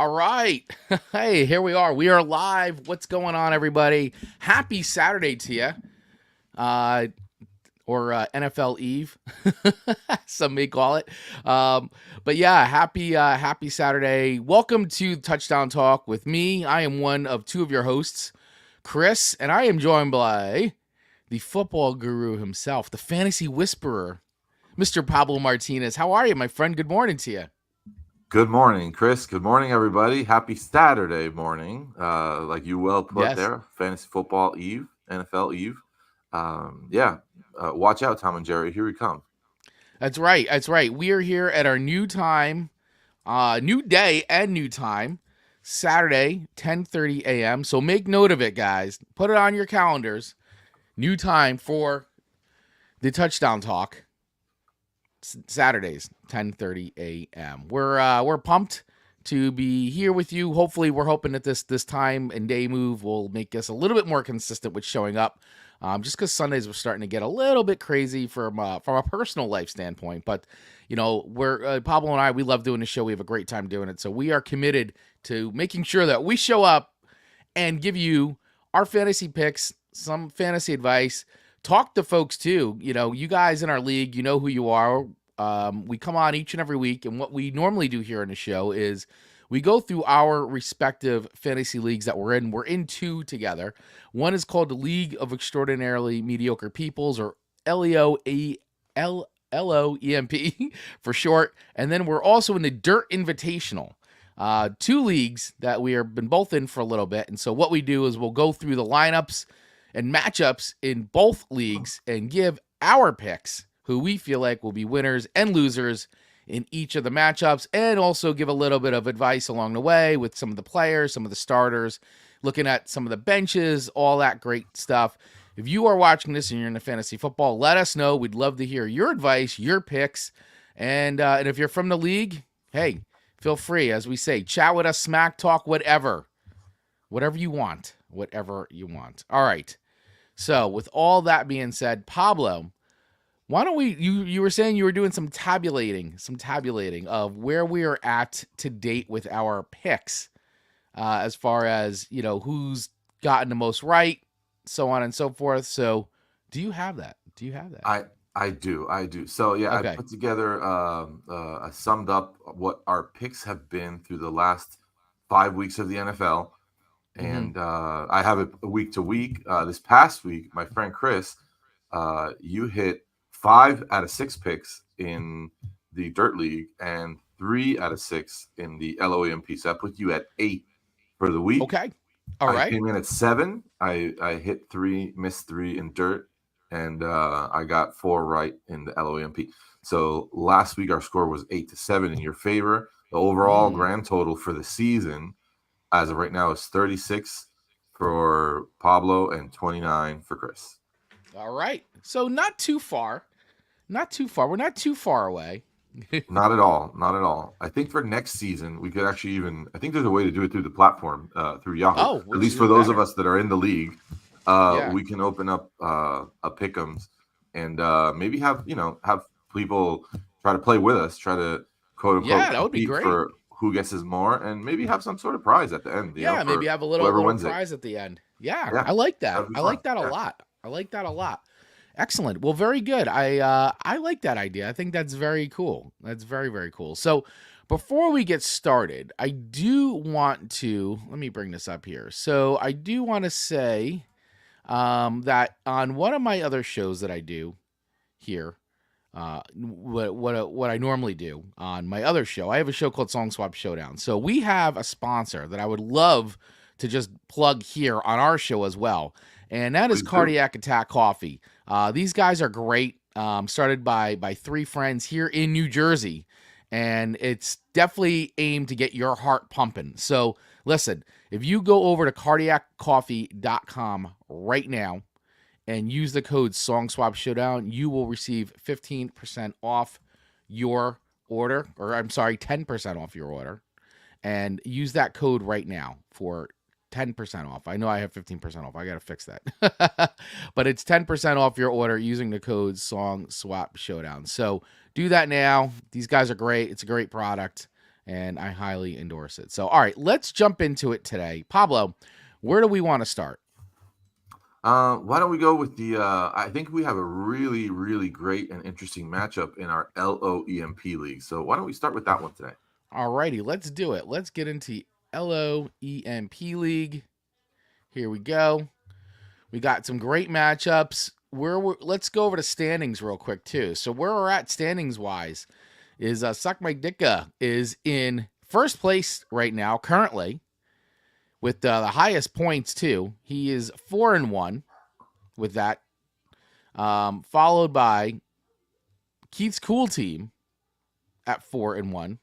All right. Hey, here we are. We are live. What's going on, everybody? Happy Saturday to you. Uh, or NFL Eve, some may call it. But yeah, happy Saturday. Welcome to Touchdown Talk with me. I am one of two of your hosts, Chris, and I am joined by the football guru himself, the fantasy whisperer, Mr. Pablo Martinez. How are you, my friend? Good morning to you. Good morning, Chris. Good morning, everybody. Happy Saturday morning. Like you well put Yes. there, fantasy football Eve, NFL Eve. Yeah, watch out, Tom and Jerry. Here we come. That's right. That's right. We are here at our new time, new day and new time, Saturday, 10:30 a.m. So make note of it, guys. Put it on your calendars. New time for the touchdown talk. Saturdays, 10:30 a.m. We're pumped to be here with you. Hopefully, we're hoping that this time and day move will make us a little bit more consistent with showing up. Just because Sundays were starting to get a little bit crazy from a personal life standpoint, but we're Pablo and I, we love doing the show. We have a great time doing it, so we are committed to making sure that we show up and give you our fantasy picks, some fantasy advice. Talk to folks too. You guys in our league, you know who you are. We come on each and every week, and what we normally do here on the show is we go through our respective fantasy leagues that we're in. We're in two together. One is called the League of Extraordinarily Mediocre Peoples, or LOEMP for short. And then we're also in the Dirt Invitational. Two leagues that we have been both in for a little bit. And so what we do is we'll go through the lineups and matchups in both leagues and give our picks, who we feel like will be winners and losers in each of the matchups, and also give a little bit of advice along the way with some of the players, some of the starters, looking at some of the benches, all that great stuff. If you are watching this and you're into fantasy football, let us know. We'd love to hear your advice, your picks, and if you're from the league, hey, feel free, as we say, chat with us, smack talk, whatever you want, All right. So with all that being said, Pablo, why don't you were saying you were doing some tabulating of where we are at to date with our picks, as far as, who's gotten the most right, so on and so forth. So do you have that? I do. So yeah, I Okay. put together. I summed up what our picks have been through the last 5 weeks of the NFL, Mm-hmm. and I have it week to week. This past week, my friend Chris, you hit 5 out of 6 picks in the Dirt League and 3 out of 6 in the LOEMP. So I put you at 8 for the week. Okay. All I right. came in at 7. I hit 3, missed 3 in Dirt, and I got 4 right in the LOEMP. So last week our score was 8-7 in your favor. The overall Mm. grand total for the season, as of right now, is 36 for Pablo and 29 for Chris. All right. So not too far. Not too far. We're not too far away. Not at all. Not at all. I think for next season, we could actually even, I think there's a way to do it through the platform, through Yahoo. Oh, At which is least for even those of better. us that are in the league, Yeah. we can open up a pick'ems and maybe have people try to play with us, try to quote Yeah, unquote that would be compete great. for who guesses more, and maybe have some sort of prize at the end, Yeah, maybe for have a whoever little wins it. prize at the end. Yeah, Yeah, I like that. that'd be I fun. like that a Yeah. lot. I like that a lot. Excellent. Well, very good. I like that idea. I think that's very cool. That's very, very cool. So before we get started, I do want to let me bring this up here. So I do want to say that on one of my other shows that I do here, what I normally do on my other show. I have a show called Song Swap Showdown. So we have a sponsor that I would love to just plug here on our show as well, and that is Please do. Cardiac Attack Coffee. These guys are great. Started by three friends here in New Jersey, and it's definitely aimed to get your heart pumping. So listen, if you go over to cardiaccoffee.com right now and use the code Song Swap Showdown, you will receive 15% off your order, or I'm sorry, 10% off your order. And use that code right now for 10% off. I know I have 15% off. I got to fix that. But it's 10% off your order using the code Song Swap Showdown. So do that now. These guys are great. It's a great product. and I highly endorse it. So, all right, let's jump into it today. Pablo, where do we want to start? Why don't we go with the? I think we have a really, really great and interesting matchup in our LOEMP league. So why don't we start with that one today? All righty, let's do it. Let's get into LOEMP League. Here we go. We got some great matchups. Let's go over the standings real quick too. So where we're at standings wise is Suck My Dicka is in first place right now currently with the highest points too. He is 4-1 with that, followed by Keith's Cool Team at 4-1.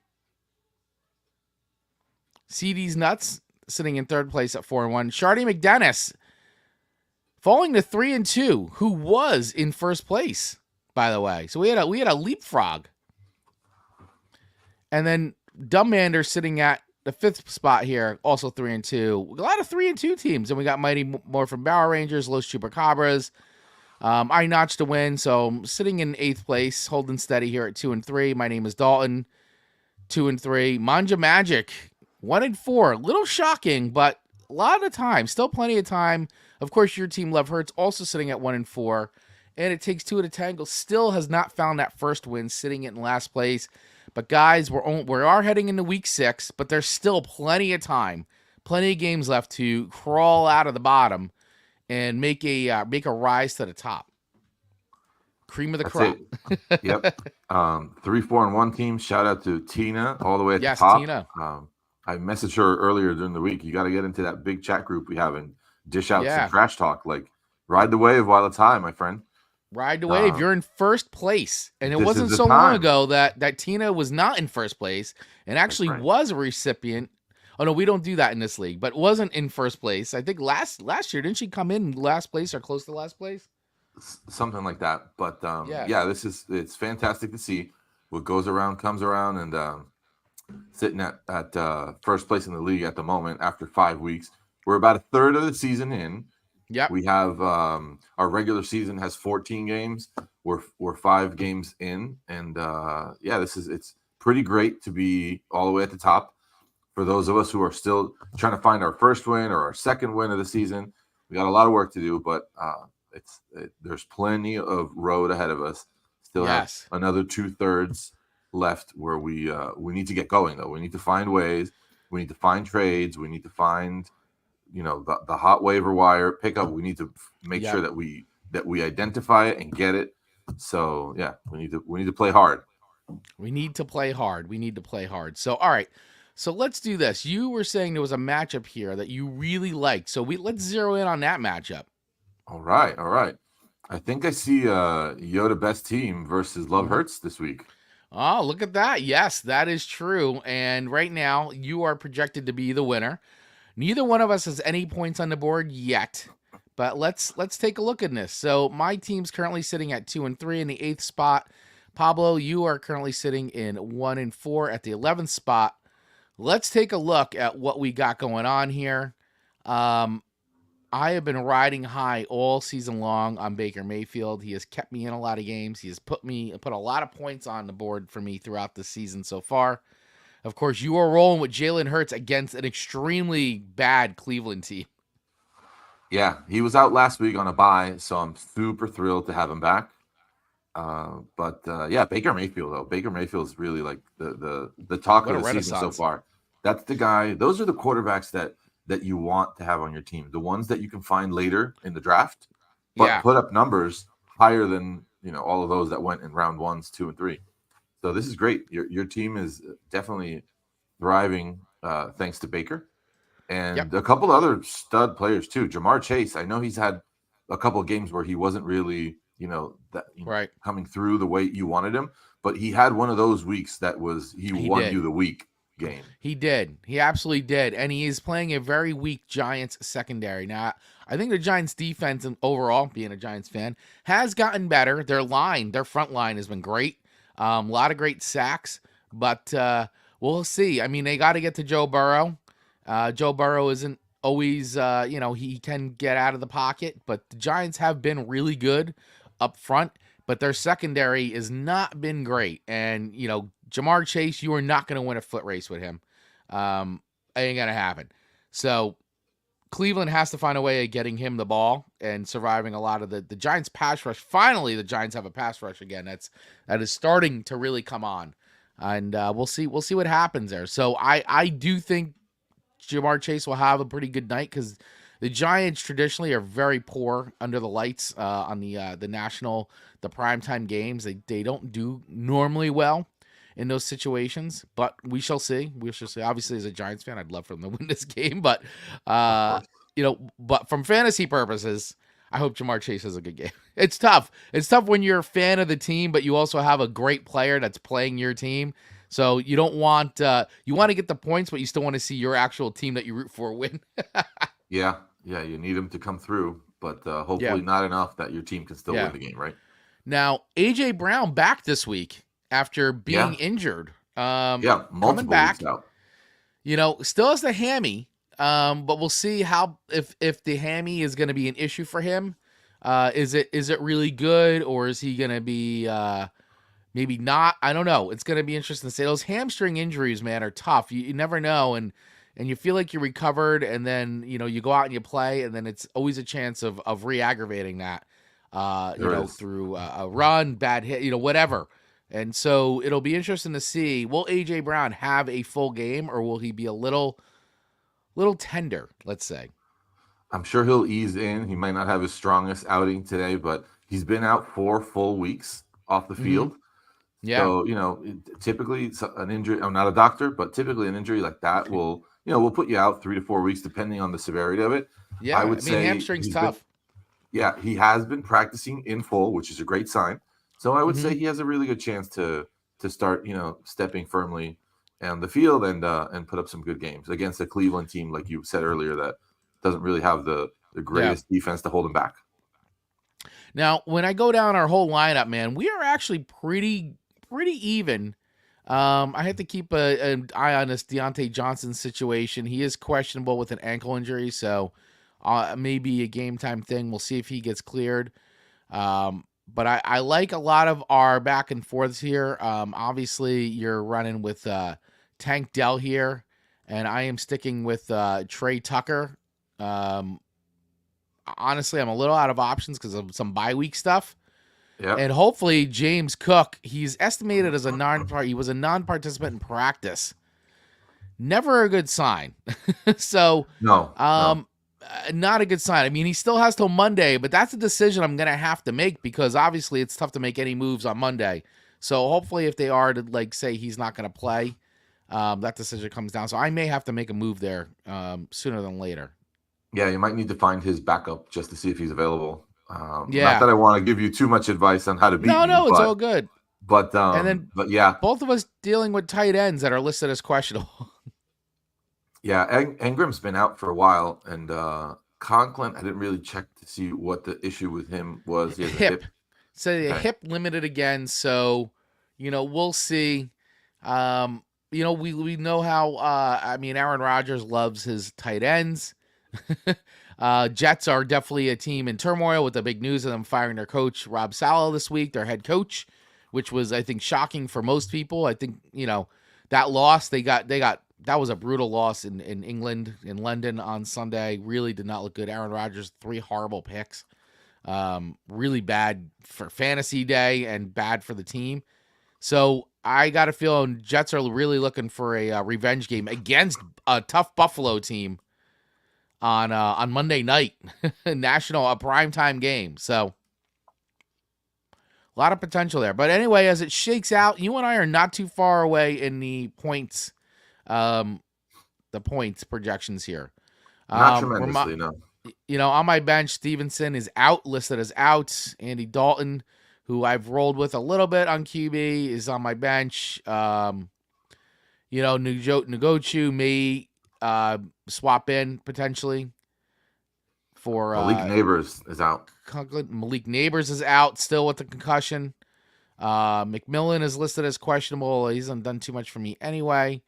CD's Nuts sitting in third place at 4-1. Shardy McDennis falling to 3-2, who was in first place, by the way. So we had a leapfrog. And then Dumbander sitting at the fifth spot here, also 3-2. A lot of 3-2 teams. And we got Mighty Morphin Power Rangers, Los Chupacabras. I notched a win, so I'm sitting in eighth place, holding steady here at 2-3. My name is Dalton, 2-3. Manja Magic, 1-4. A little shocking, but a lot of time, still plenty of time. Of course, your team Love Hurts also sitting at 1-4, and It Takes Two to Tangle still has not found that first win, sitting in last place. But guys, we are heading into week 6, but there's still plenty of time, plenty of games left to crawl out of the bottom and make a rise to the top. Cream of the crop. Yep. 3-4-1 team. Shout out to Tina all the way at the Yes, top. Tina. I messaged her earlier during the week. You got to get into that big chat group we have and dish out some trash talk. Like, ride the wave while it's high, my friend. Ride the wave. You're in first place. And it wasn't so long ago that Tina was not in first place and actually was a recipient. Oh, no, we don't do that in this league, but wasn't in first place. I think last year, didn't she come in last place or close to last place? Something like that. But it's fantastic to see. What goes around comes around, and sitting at first place in the league at the moment after 5 weeks. We're about a third of the season in. Yep. We have our regular season has 14 games. We're 5 games in, and it's pretty great to be all the way at the top. For those of us who are still trying to find our first win or our second win of the season, we got a lot of work to do, but there's plenty of road ahead of us. Still have another 2/3 left where we need to get going, though. We need to find ways. We need to find trades. We need to find the hot waiver wire pickup. We need to make sure that we identify it and get it. So yeah, we need to play hard. We need to play hard. So all right. So let's do this. You were saying there was a matchup here that you really liked. So let's zero in on that matchup. All right. I think I see Yoda Best Team versus Love Hurts this week. Oh, look at that. Yes, that is true. And right now, you are projected to be the winner. Neither one of us has any points on the board yet. But let's take a look at this. So my team's currently sitting at 2-3 in the 8th spot. Pablo, you are currently sitting in 1-4 at the 11th spot. Let's take a look at what we got going on here. I have been riding high all season long on Baker Mayfield. He has kept me in a lot of games. He has put a lot of points on the board for me throughout the season so far. Of course, you are rolling with Jalen Hurts against an extremely bad Cleveland team. Yeah, he was out last week on a bye, so I'm super thrilled to have him back. But Baker Mayfield, though. Baker Mayfield is really like the talk of the season so far. That's the guy. Those are the quarterbacks that you want to have on your team. The ones that you can find later in the draft, but put up numbers higher than all of those that went in round 1s, 2, and 3. So this is great. Your team is definitely thriving thanks to Baker and a couple other stud players too. Jamar Chase. I know he's had a couple of games where he wasn't really coming through the way you wanted him, but he had one of those weeks that was he won you the week game. He did. He absolutely did. And he is playing a very weak Giants secondary. Now, I think the Giants defense and overall, being a Giants fan, has gotten better. Their front line has been great. A lot of great sacks, but we'll see. I mean, they got to get to Joe Burrow. Joe Burrow isn't always, he can get out of the pocket, but the Giants have been really good up front. but their secondary has not been great. And, Jamar Chase, you are not going to win a foot race with him. Ain't going to happen. So Cleveland has to find a way of getting him the ball and surviving a lot of the Giants pass rush. Finally, the Giants have a pass rush again. That is starting to really come on. And we'll see what happens there. So I do think Jamar Chase will have a pretty good night because the Giants traditionally are very poor under the lights on the primetime games. They don't do normally well in those situations, but we shall see. We shall see. Obviously, as a Giants fan, I'd love for them to win this game, but Of course. but from fantasy purposes, I hope Jamar Chase has a good game. It's tough. It's tough when you're a fan of the team, but you also have a great player that's playing your team. So you don't want you want to get the points, but you still want to see your actual team that you root for win. Yeah, you need him to come through, but Yeah. hopefully not enough that your team can still Yeah. win the game, right? Now, AJ Brown back this week after being Yeah. injured. Yeah, Coming multiple back. weeks out. Still has the hammy. But we'll see if the hammy is going to be an issue for him. Is it really good, or is he going to be maybe not? I don't know. It's going to be interesting to say. Those hamstring injuries, man, are tough. You never know, and you feel like you're recovered, and then you go out and you play, and then it's always a chance of re-aggravating that. There is. Through a run, bad hit, whatever. And so it'll be interesting to see, will AJ Brown have a full game, or will he be a little tender, let's say? I'm sure he'll ease in. He might not have his strongest outing today, but he's been out 4 full weeks off the field. Yeah. So, typically an injury, I'm not a doctor, but typically an injury like that will put you out 3 to 4 weeks, depending on the severity of it. Yeah. I would say hamstring's tough. He has been practicing in full, which is a great sign. So I would Mhm. say he has a really good chance to start, stepping firmly on the field and put up some good games against a Cleveland team, like you said earlier, that doesn't really have the greatest defense to hold him back. Now, when I go down our whole lineup, man, we are actually pretty even. I have to keep an eye on this Deontay Johnson situation. He is questionable with an ankle injury, so maybe a game time thing. We'll see if he gets cleared. But I like a lot of our back and forths here. Obviously, you're running with Tank Dell here, and I am sticking with Trey Tucker. Honestly, I'm a little out of options because of some bye week stuff. Yeah. And hopefully James Cook, he's estimated as he was a non-participant in practice. Never a good sign. So, No. not a good sign. I mean, he still has till Monday, but that's a decision I'm going to have to make because obviously it's tough to make any moves on Monday. So hopefully if they are to say he's not going to play, that decision comes down. So I may have to make a move there sooner than later. Yeah, you might need to find his backup just to see if he's available. Not Yeah. that I want to give you too much advice on how to beat me. No, it's all good. But And then but yeah, both of us dealing with tight ends that are listed as questionable. yeah, Engram's been out for a while, and Conklin, I didn't really check to see what the issue with him was. He has a hip. So the Okay. hip limited again. So, we'll see. We know how, Aaron Rodgers loves his tight ends. Jets are definitely a team in turmoil with the big news of them firing their coach, Rob Saleh, this week, their head coach, which was, I think, shocking for most people. I think, that loss, that was a brutal loss in England, in London on Sunday. Really did not look good. Aaron Rodgers, 3 horrible picks. Really bad for fantasy day and bad for the team. So I got a feeling Jets are really looking for a revenge game against a tough Buffalo team on Monday night, a primetime game. So a lot of potential there. But anyway, as it shakes out, you and I are not too far away in the points projections here. Not tremendously, no. On my bench, Stevenson is listed as out. Andy Dalton, who I've rolled with a little bit on QB, is on my bench. Nugochu may swap in potentially for Malik Neighbors is out. Malik Neighbors is out still with the concussion. McMillan is listed as questionable. He hasn't done too much for me anyway.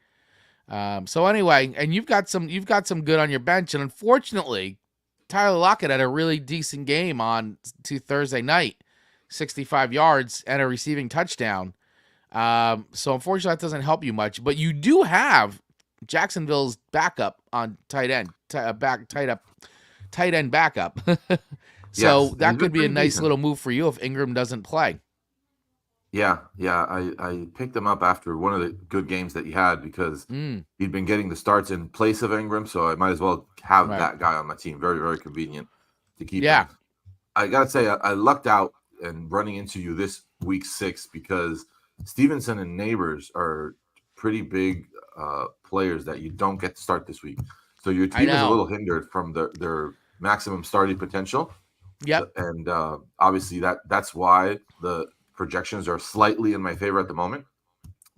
So anyway, and you've got some good on your bench, and unfortunately, Tyler Lockett had a really decent game on Thursday night. 65 yards and a receiving touchdown. So unfortunately, that doesn't help you much. But you do have Jacksonville's backup on tight end, tight end backup. Yes, So and he's that been could be a pretty nice decent. little move for you if Ingram doesn't play. Yeah. I picked him up after one of the good games that he had because Mm, he'd been getting the starts in place of Ingram, so I might as well have right. that guy on my team. Very, very convenient to keep him. Yeah. I gotta say, I lucked out and running into you this week 6 because Stevenson and Neighbors are pretty big players that you don't get to start this week. So your I team is a know. little hindered from their maximum starting potential, Yep. and obviously that's why the projections are slightly in my favor at the moment.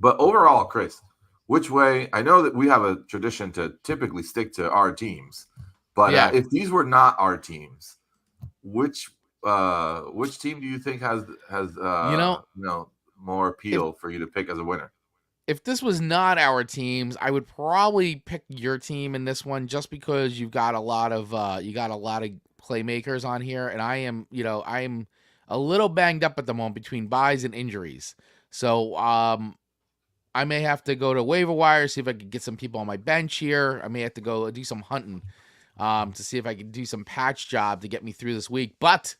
But overall, Chris, which way? I know that we have a tradition to typically stick to our teams, but Yeah. if these were not our teams, which which team do you think has You know, more if appeal for you to pick as a winner? if this was not our teams, I would probably pick your team in this one just because you got a lot of playmakers on here, and I am a little banged up at the moment between buys and injuries. So I may have to go to waiver wire, see if I could get some people on my bench here. I may have to go do some hunting to see if I can do some patch job to get me through this week. But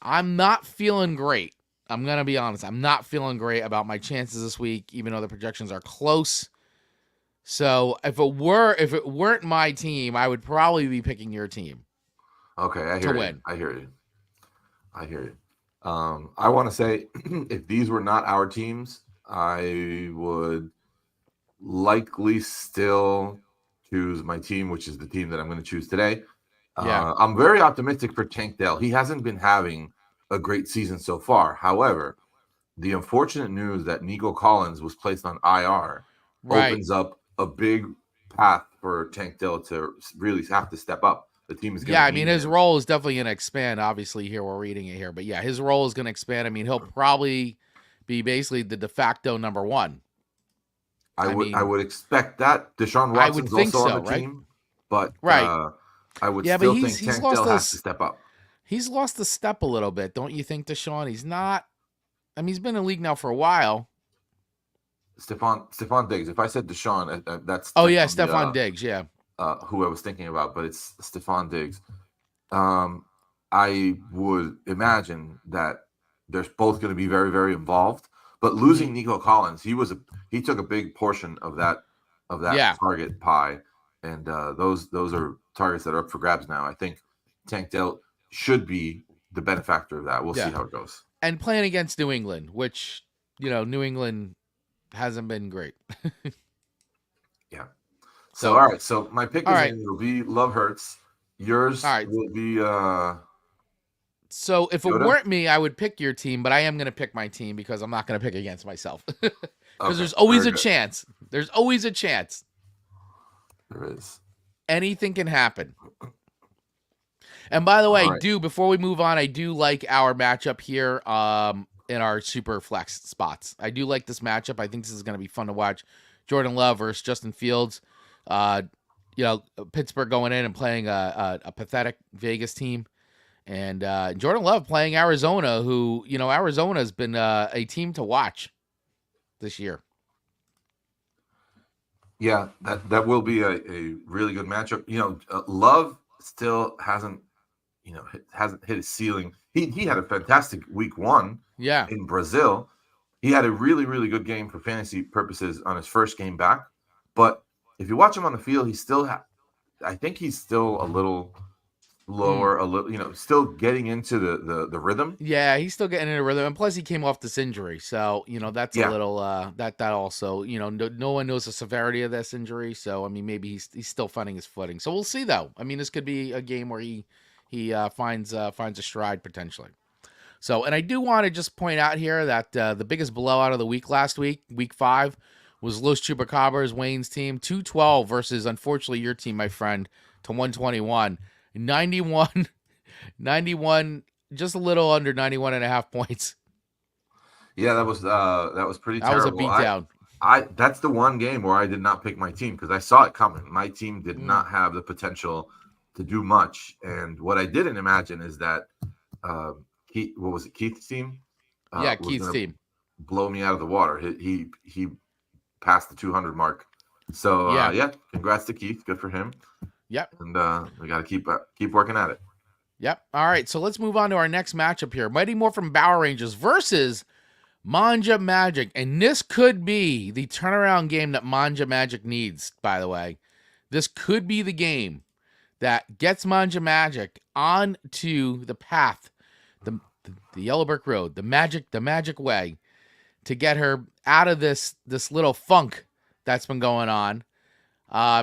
I'm not feeling great. I'm going to be honest. I'm not feeling great about my chances this week, even though the projections are close. So if it weren't my team, I would probably be picking your team Okay, I to hear you. win. I hear you. I hear you. I want to say if these were not our teams, I would likely still choose my team, which is the team that I'm going to choose today. Yeah. I'm very optimistic for Tank Dell. He hasn't been having a great season so far. However, the unfortunate news that Nico Collins was placed on IR Right. opens up a big path for Tank Dell to really have to step up. The team is going Yeah, to I mean need his him. role is definitely going to expand. Obviously, here we're reading it here, but yeah, his role is going to expand. I mean, he'll probably be basically the de facto number one. I I would I mean, would expect that. Deshaun I would Watson's think also on so, the right? team, but Right. I would Yeah, but still think Tank Dell has to step up. he's lost the step a little bit, don't you think, Deshaun? He's not. I mean, he's been in the league now for a while. Stephon Diggs. If I said Deshaun, that's Oh yeah, technically Stefan Diggs. Yeah. who I was thinking about, but it's Stephon Diggs. Um, I would imagine that they're both going to be very, very involved. But Hmm. losing Nico Collins, he took a big portion of that Yeah. target pie, and those are targets that are up for grabs now. I think Tank Dell should be the benefactor of that. We'll see Yeah. how it goes. And playing against New England, which New England hasn't been great. Yeah. So So, all right. So my pick all is right, in. It'll be Love Hurts. all Yours right. will be So if it Yoda. weren't me, I would pick your team, but I am going to pick my team because I'm not going to pick against myself. Because Okay. there's always Very a good. chance. There's always a chance. There is. Anything can happen. And by the All way, right. before we move on, I do like our matchup here in our super flex spots. I do like this matchup. I think this is going to be fun to watch. Jordan Love versus Justin Fields. Uh, Pittsburgh going in and playing a pathetic Vegas team. And Jordan Love playing Arizona, who, Arizona's been a team to watch this year. Yeah, that will be a really good matchup. Love still hasn't hasn't hit his ceiling. He had a fantastic week 1 Yeah. in Brazil. He had a really really good game for fantasy purposes on his first game back. But if you watch him on the field, I think he's still a little Mm. lower, a little still getting into the rhythm. Yeah, he's still getting in a rhythm, and plus he came off this injury, so that's a Yeah, little that also no one knows the severity of this injury, so I mean maybe he's still finding his footing. So we'll see though. I mean this could be a game where he finds a stride potentially. So and I do want to just point out here that the biggest blowout of the week last week, week 5, was Los Chupacabras, Wayne's team, 212 versus unfortunately your team, my friend, to 121, 91. 91, just a little under 91 and a half points. yeah, that was pretty That was a terrible. beatdown. I that's the one game where I did not pick my team because I saw it coming. My team did Mm, not have the potential to do much, and what I didn't imagine is that Keith, what was it, Keith's team? Yeah, was Keith's going to team. blow me out of the water. He passed the 200 mark. So Yeah. yeah, congrats to Keith. Good for him. Yep. And we got to keep working at it. Yep. All right. So let's move on to our next matchup here. Mighty Morphin Power Rangers versus Manja Magic. And this could be the turnaround game that Manja Magic needs, by the way. This could be the game that gets Manja Magic onto the path, the yellow brick road, the magic way, to get her out of this little funk that's been going on.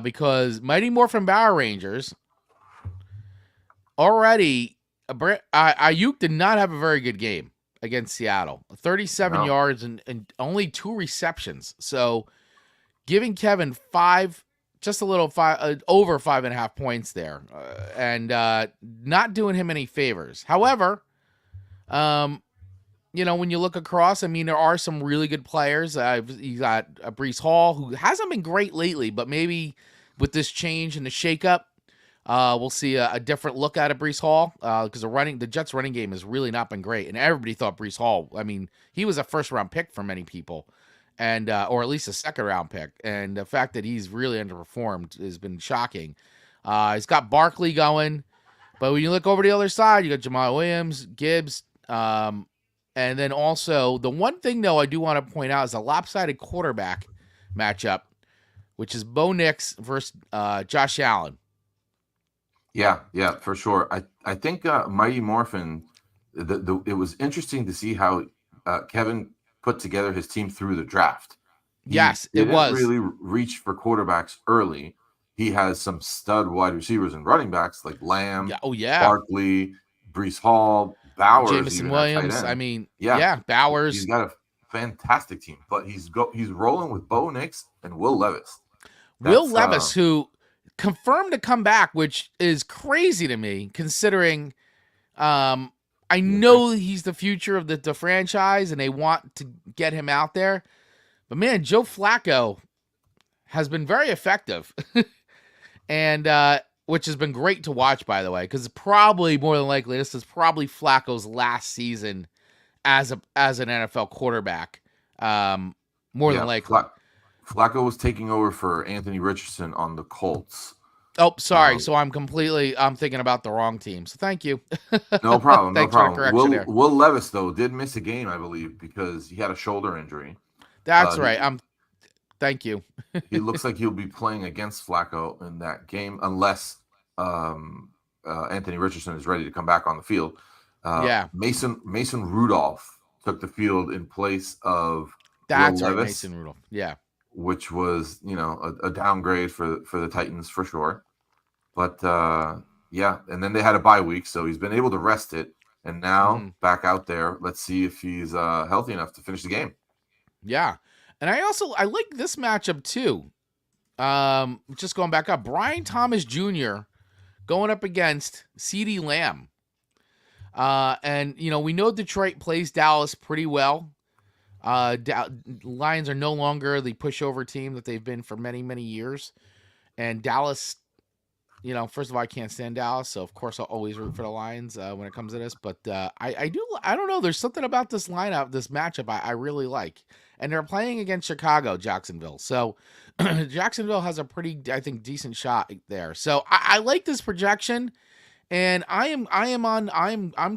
Because Mighty Morphin Power Rangers already, Ayuk did not have a very good game against Seattle. 37 No. yards and only 2 receptions. So giving Kevin just a little over 5.5 points there, and not doing him any favors. However, when you look across, I mean, there are some really good players. You got Brees Hall, who hasn't been great lately, but maybe with this change and the shakeup, we'll see a different look at Brees Hall, because the Jets' running game has really not been great, and everybody thought Brees Hall. I mean, he was a first-round pick for many people, and or at least a second-round pick, and the fact that he's really underperformed has been shocking. He's got Barkley going, but when you look over the other side, you got Jamal Williams, Gibbs, and then also the one thing though I do want to point out is a lopsided quarterback matchup, which is Bo Nix versus Josh Allen. Yeah, for sure. I think Mighty Morphin. It was interesting to see how Kevin put together his team through the draft. He Yes, it didn't was. really reach for quarterbacks early. He has some stud wide receivers and running backs like Lamb, Yeah. Oh yeah. Barkley, Brees Hall, Bowers, Jameson even at tight Williams. end. I mean, Yeah, yeah, he's Bowers. got a fantastic team. But he's rolling with Bo Nix and Will Levis. Will That's Levis, who confirmed to come back, which is crazy to me, considering I know he's the future of the franchise and they want to get him out there. But man, Joe Flacco has been very effective. And which has been great to watch, by the way, because probably more than likely this is probably Flacco's last season as an NFL quarterback. More than likely. Flacco was taking over for Anthony Richardson on the Colts. Oh, sorry. So I'm thinking about the wrong team. So thank you. No problem. Thanks no for the problem. correction there. Will Levis though did miss a game, I believe, because he had a shoulder injury. That's right. Thank you. He looks like he'll be playing against Flacco in that game unless Anthony Richardson is ready to come back on the field. Yeah. Mason Rudolph took the field in place of That's Will right, Levis, Mason Rudolph. Yeah. which was a downgrade for the Titans for sure. But yeah, and then they had a bye week, so he's been able to rest it, and now back out there. Let's see if he's healthy enough to finish the game. Yeah, and I like this matchup too. Just going back up, Brian Thomas Jr. going up against CeeDee Lamb. And we know Detroit plays Dallas pretty well. Lions are no longer the pushover team that they've been for many, many years. And Dallas, first of all, I can't stand Dallas, so of course I'll always root for the Lions when it comes to this. But I don't know. There's something about this lineup, this matchup I really like. And they're playing against Jacksonville. So Jacksonville has a pretty, I think, decent shot there. So I like this projection. And I'm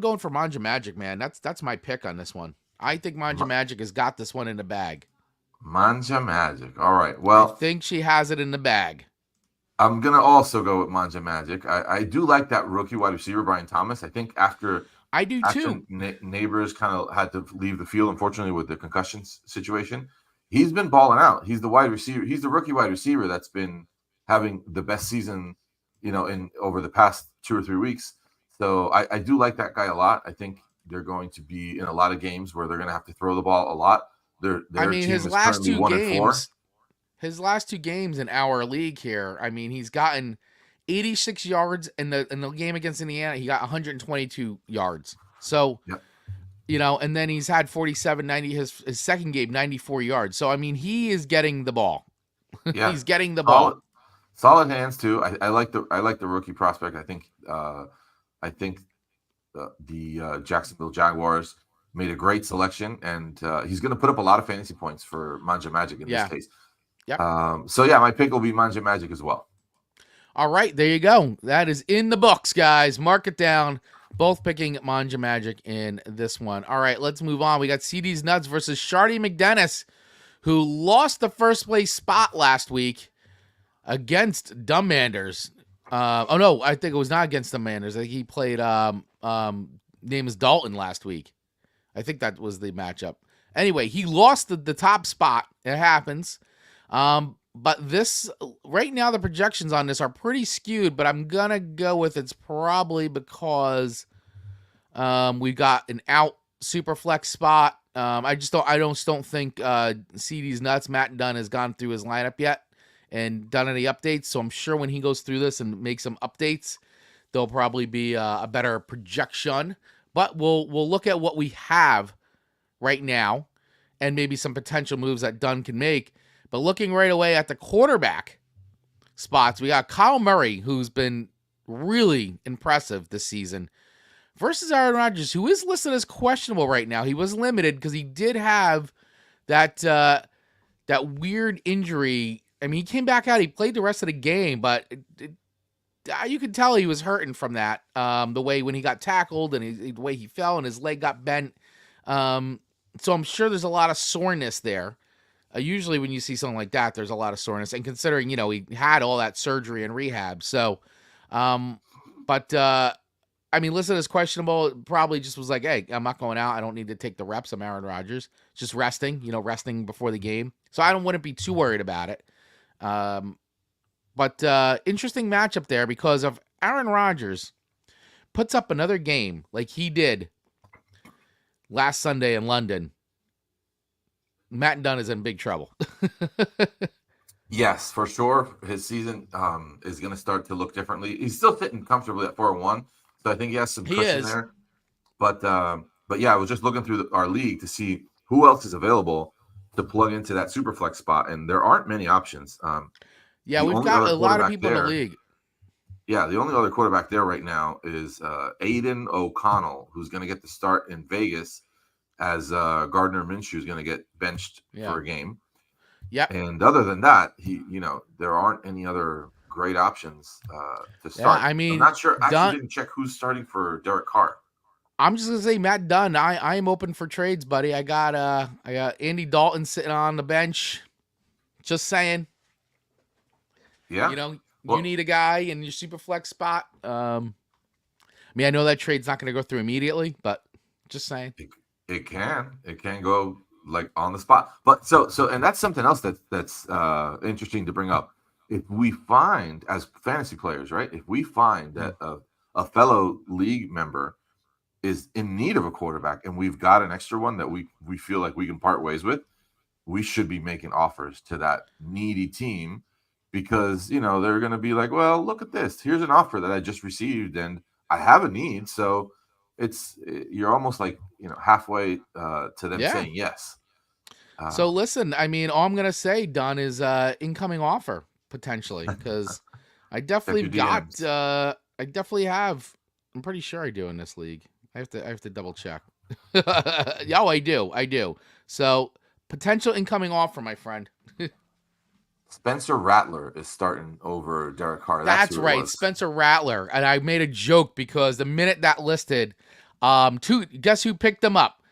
going for Manja Magic, man. That's my pick on this one. I think Manja Magic has got this one in the bag. Manja Magic. All right. Well, I think she has it in the bag. I'm gonna also go with Manja Magic. I do like that rookie wide receiver Brian Thomas. I think after I do too. Neighbors kind of had to leave the field, unfortunately, with the concussion situation. He's been balling out. He's the wide receiver. He's the rookie wide receiver that's been having the best season, in over the past 2 or 3 weeks. So I do like that guy a lot. I think they're going to be in a lot of games where they're going to have to throw the ball a lot. Their team his is last currently 1-4. His last 2 games in our league here, I mean, he's gotten 86 yards in the game against Indiana. He got 122 yards. So, yep. And then he's had 47, 90, his second game, 94 yards. So, I mean, he is getting the ball. Yeah. He's getting the ball. Solid hands too. I like the rookie prospect. I think the Jacksonville Jaguars made a great selection, and he's going to put up a lot of fantasy points for Manja Magic in this Yeah. case. Yep. So yeah, my pick will be Manja Magic as well. All right, there you go. That is in the books, guys. Mark it down. Both picking Manja Magic in this one. All right, let's move on. We got CD's Nuts versus Shardy McDennis, who lost the first place spot last week against Dumbmanders. Oh no, I think it was not against Dumbmanders. I think he played name is Dalton last week. I think that was the matchup. Anyway, he lost the top spot. It happens. But this right now, the projections on this are pretty skewed, but I'm gonna go with it's probably because we got an out super flex spot. I don't think CD's Nuts Matt Dunn has gone through his lineup yet and done any updates. So I'm sure when he goes through this and makes some updates, there'll probably be a better projection. But we'll look at what we have right now and maybe some potential moves that Dunn can make. But looking right away at the quarterback spots, we got Kyle Murray, who's been really impressive this season, versus Aaron Rodgers, who is listed as questionable right now. He was limited because he did have that weird injury. I mean, he came back out. He played the rest of the game, but you could tell he was hurting from that. The way when he got tackled and the way he fell and his leg got bent. So I'm sure there's a lot of soreness there. Usually when you see something like that, there's a lot of soreness. And considering, he had all that surgery and rehab. So, listed as questionable, probably just was like, hey, I'm not going out. I don't need to take the reps. I'm Aaron Rodgers. Just resting, resting before the game. So I wouldn't be too worried about it. Interesting matchup there because of Aaron Rodgers puts up another game like he did last Sunday in London. Matt Dunn is in big trouble. Yes, for sure. His season is going to start to look differently. He's still sitting comfortably at 4-1, so I think he has some cushion there. But yeah, I was just looking through our league to see who else is available to plug into that super flex spot, and there aren't many options. We've got a lot of people in the league. Yeah, the only other quarterback there right now is Aiden O'Connell, who's going to get the start in Vegas as Gardner Minshew is going to get benched for a game. Yeah. And other than that, there aren't any other great options to start. Yeah, I mean, I'm not sure. I didn't check who's starting for Derek Carr. I'm just gonna say Matt Dunn. I am open for trades, buddy. I got Andy Dalton sitting on the bench. Just saying. Yeah. You need a guy in your super flex spot. I know that trade's not going to go through immediately, but just saying. It can go like on the spot. But so and that's something else that's interesting to bring up. If we find as fantasy players, right? If we find that a fellow league member is in need of a quarterback and we've got an extra one that we feel like we can part ways with, we should be making offers to that needy team because they're going to be like, well, look at this. Here's an offer that I just received and I have a need, so you're almost like halfway to them saying yes. So listen, all I'm gonna say, Don, is incoming offer potentially because I definitely have. I'm pretty sure I do in this league. I have to double check. Yeah, I do. So potential incoming offer, my friend. Spencer Rattler is starting over Derek Carr. That's right, Spencer Rattler. And I made a joke because the minute that listed, guess who picked them up?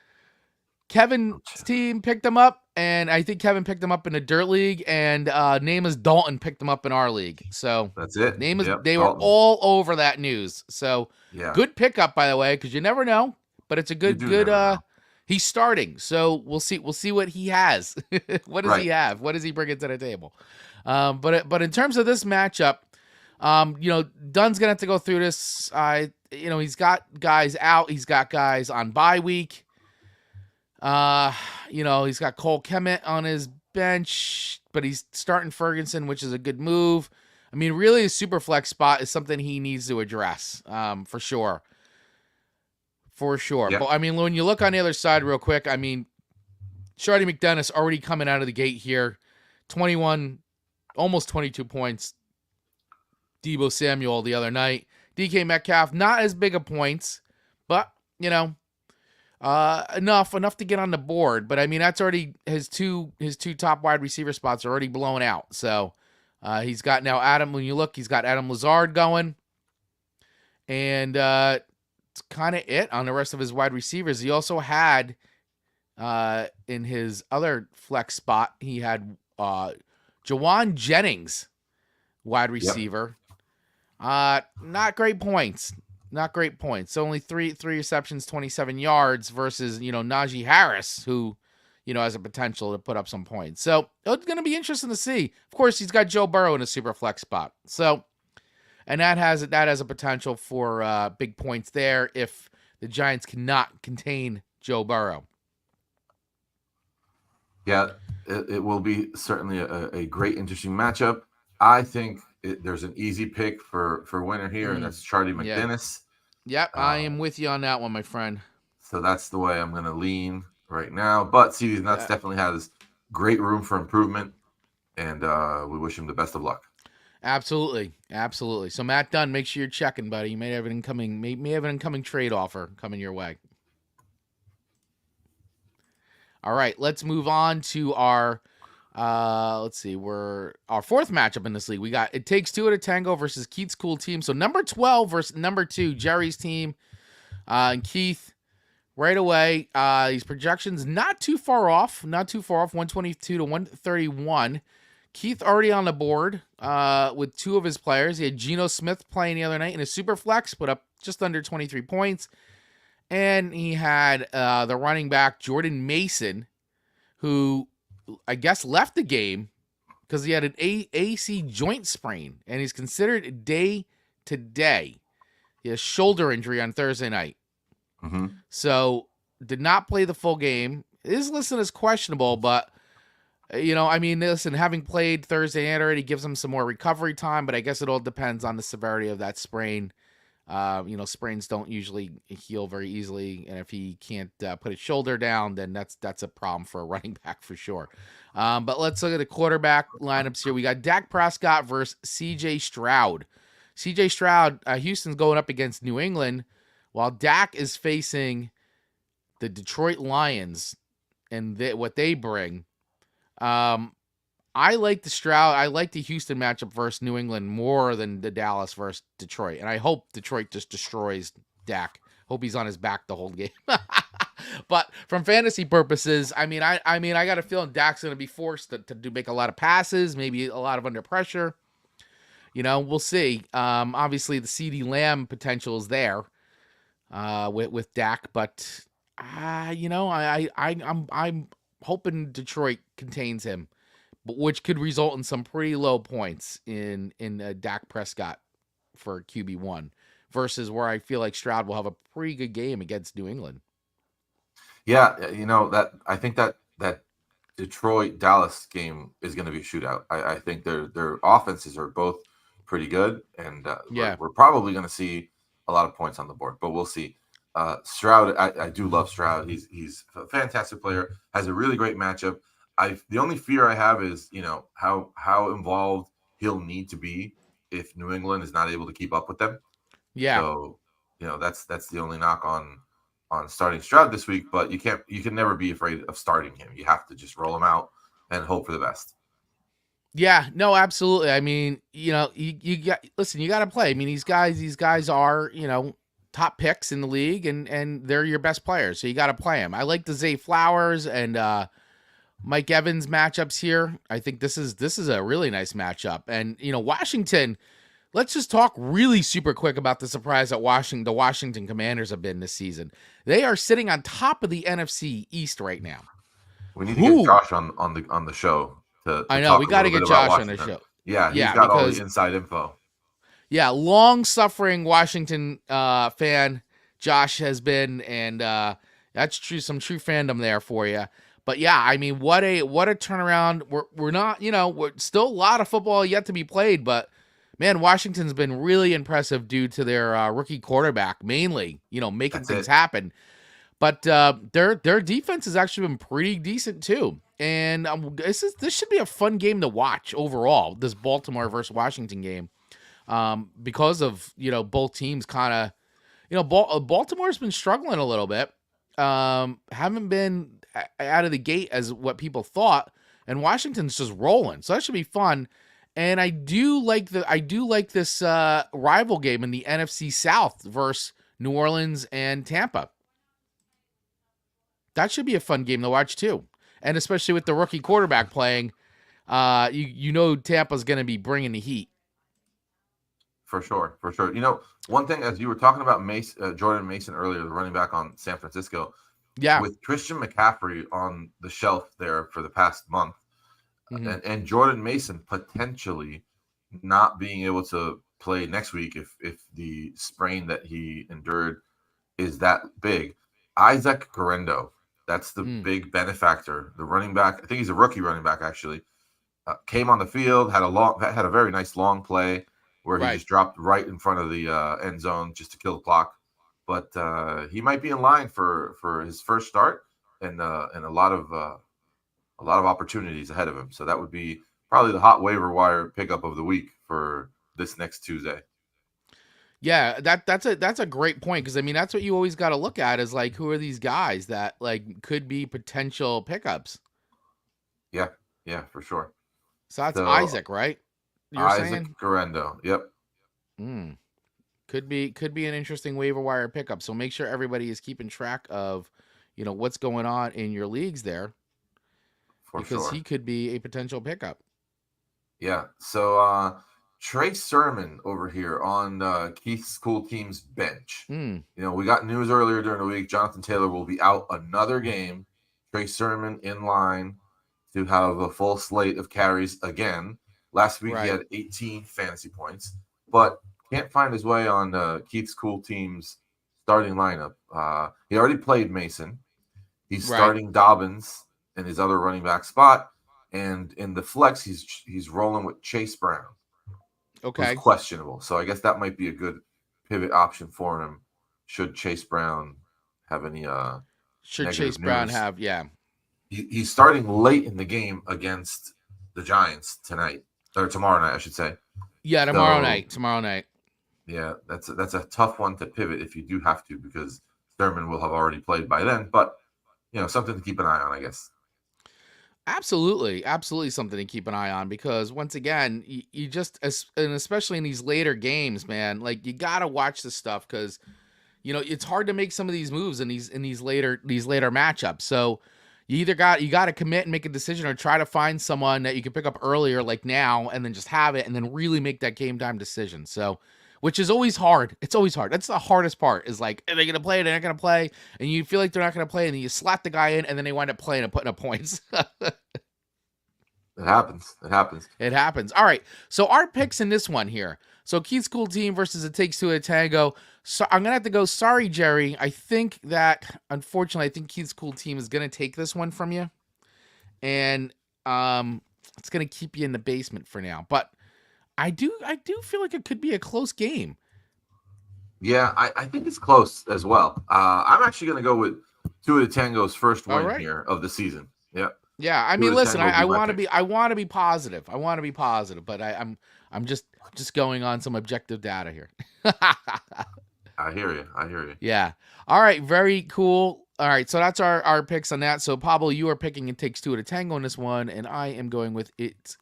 Kevin's team picked them up, and I think Kevin picked them up in a dirt league, and name is Dalton picked them up in our league. So that's it. They Dalton. Were all over that news. So good pickup, by the way, because you never know, but it's a good. He's starting, so we'll see. We'll see what he has. What does he have? What does he bring to the table? But in terms of this matchup, Dunn's gonna have to go through this. He's got guys out. He's got guys on bye week. He's got Cole Kemet on his bench, but he's starting Ferguson, which is a good move. Really, a super flex spot is something he needs to address, for sure. For sure. Yeah. But, when you look on the other side real quick, Shardy McDennis already coming out of the gate here. 21, almost 22 points. Deebo Samuel the other night. DK Metcalf, not as big of points, but, Enough to get on the board, but I mean that's already his two top wide receiver spots are already blown out. So he's got now Adam. When you look, he's got Adam Lazard going, and it's kind of it on the rest of his wide receivers. He also had in his other flex spot, he had Jawan Jennings, wide Yep. receiver. Not great points. Not great points. Only three receptions, 27 yards versus, Najee Harris, who, has a potential to put up some points. So it's going to be interesting to see. Of course, he's got Joe Burrow in a super flex spot. So, and that has a potential for big points there if the Giants cannot contain Joe Burrow. Yeah, it will be certainly a great, interesting matchup. I think there's an easy pick for winner here, and that's Charlie McGinnis. Yep, I am with you on that one, my friend. So that's the way I'm going to lean right now. But CD's Nuts definitely has great room for improvement, and we wish him the best of luck. Absolutely. So Matt Dunn, make sure you're checking, buddy. You may have an incoming trade offer coming your way. All right, let's move on to our our fourth matchup in this league. We got It Takes Two at a Tango versus Keith's cool team. So number 12 versus number 2, Jerry's team. And Keith, right away, these projections not too far off, 122 to 131. Keith already on the board with 2 of his players. He had Geno Smith playing the other night in a super flex, put up just under 23 points. And he had the running back, Jordan Mason, who I guess left the game because he had an AC joint sprain, and he's considered day to day. He has shoulder injury on Thursday night. Mm-hmm. So did not play the full game. It is listed as questionable, but, listen, having played Thursday night already gives him some more recovery time, but I guess it all depends on the severity of that sprain. Sprains don't usually heal very easily, and if he can't put his shoulder down, then that's a problem for a running back for sure. But let's look at the quarterback lineups here. We got Dak Prescott versus C.J. Stroud. C.J. Stroud, Houston's going up against New England, while Dak is facing the Detroit Lions and what they bring. I like the Houston matchup versus New England more than the Dallas versus Detroit. And I hope Detroit just destroys Dak. Hope he's on his back the whole game. But from fantasy purposes, I got a feeling Dak's going to be forced to make a lot of passes, maybe a lot of under pressure. We'll see. Obviously the CeeDee Lamb potential is there with Dak, but I'm hoping Detroit contains him, which could result in some pretty low points in Dak Prescott for QB1 versus where I feel like Stroud will have a pretty good game against New England. Yeah, I think that Detroit Dallas game is going to be a shootout. I think their offenses are both pretty good, and we're probably going to see a lot of points on the board, but we'll see. Stroud, I do love Stroud. He's a fantastic player, has a really great matchup. The only fear I have is, how involved he'll need to be if New England is not able to keep up with them. Yeah. So, that's the only knock on starting Stroud this week, but you can never be afraid of starting him. You have to just roll him out and hope for the best. Yeah, no, absolutely. I mean, you got to play. I mean, these guys are, top picks in the league, and they're your best players. So you got to play them. I like the Zay Flowers and Mike Evans matchups here. I think this is a really nice matchup. And, Washington, let's just talk really super quick about the surprise that the Washington Commanders have been this season. They are sitting on top of the NFC East right now. We need to get Josh on the show. I know, we got to get Josh on the show. Yeah, he's got all the inside info. Yeah, long-suffering Washington fan Josh has been, and that's true. Some true fandom there for you. But yeah, I mean, what a turnaround. We're not, we're still a lot of football yet to be played, but man, Washington's been really impressive due to their rookie quarterback, mainly, making things happen. But their defense has actually been pretty decent too. And this should be a fun game to watch overall, this Baltimore versus Washington game. Because of, both teams kind of, Baltimore's been struggling a little bit. haven't been out of the gate as what people thought, and Washington's just rolling. So that should be fun. And I do like this rival game in the NFC South versus New Orleans and Tampa. That should be a fun game to watch too. And especially with the rookie quarterback playing, you know Tampa's going to be bringing the heat. For sure, for sure. One thing, as you were talking about Jordan Mason earlier, the running back on San Francisco, Yeah. with Christian McCaffrey on the shelf there for the past month, Mm-hmm. and Jordan Mason potentially not being able to play next week if the sprain that he endured is that big. Isaac Guerrero, that's the big benefactor. The running back, I think he's a rookie running back actually, came on the field, had a very nice long play where he Right. just dropped right in front of the end zone just to kill the clock. But he might be in line for his first start and a lot of opportunities ahead of him. So that would be probably the hot waiver wire pickup of the week for this next Tuesday. Yeah, that's a great point, because I mean that's what you always got to look at is like, who are these guys that like could be potential pickups. Yeah, for sure. So that's So Isaac, right? You're Isaac saying? Guerrero. Yep. Could be an interesting waiver wire pickup. So make sure everybody is keeping track of, what's going on in your leagues there, For because sure. he could be a potential pickup. Yeah. So Trey Sermon over here on Keith's Cool Team's bench. We got news earlier during the week. Jonathan Taylor will be out another game. Trey Sermon in line to have a full slate of carries again. Last week he Right. had 18 fantasy points, but can't find his way on Keith's Cool Team's starting lineup. He already played Mason. He's Right. starting Dobbins in his other running back spot. And in the flex, he's rolling with Chase Brown, who's Okay. questionable. So I guess that might be a good pivot option for him should Chase Brown have any Should Chase negative Brown news. have? Yeah. He's starting late in the game against the Giants tonight, or tomorrow night, I should say. Yeah, tomorrow night. Yeah, that's a tough one to pivot if you do have to, because Thurman will have already played by then. But something to keep an eye on, I guess. Absolutely something to keep an eye on, because once again, you just, and especially in these later games, man, like you gotta watch this stuff, because it's hard to make some of these moves in these later matchups. So you got to commit and make a decision, or try to find someone that you can pick up earlier, like now, and then just have it, and then really make that game time decision. So, which is always hard. It's always hard. That's the hardest part. Is like, are they gonna play? They're not gonna play, and you feel like they're not gonna play, and then you slap the guy in, and then they wind up playing and putting up points. It happens. It happens. It happens. All right. So our picks in this one here. So Keith's Cool Team versus It Takes Two to Tango. So I'm gonna have to go. Sorry, Jerry. I think that, unfortunately, I think Keith's Cool Team is gonna take this one from you, and it's gonna keep you in the basement for now. But I do feel like it could be a close game. Yeah, I think it's close as well. I'm actually going to go with Tua Tango's first All win right. here of the season. Yeah. Yeah. I Tua mean, listen. Tango will I be my want to pick. be. I want to be positive. I want to be positive. But I'm just going on some objective data here. I hear you. Yeah. All right. Very cool. All right. So that's our picks on that. So Pablo, you are picking It Takes Two to Tango on this one, and I am going with Keith's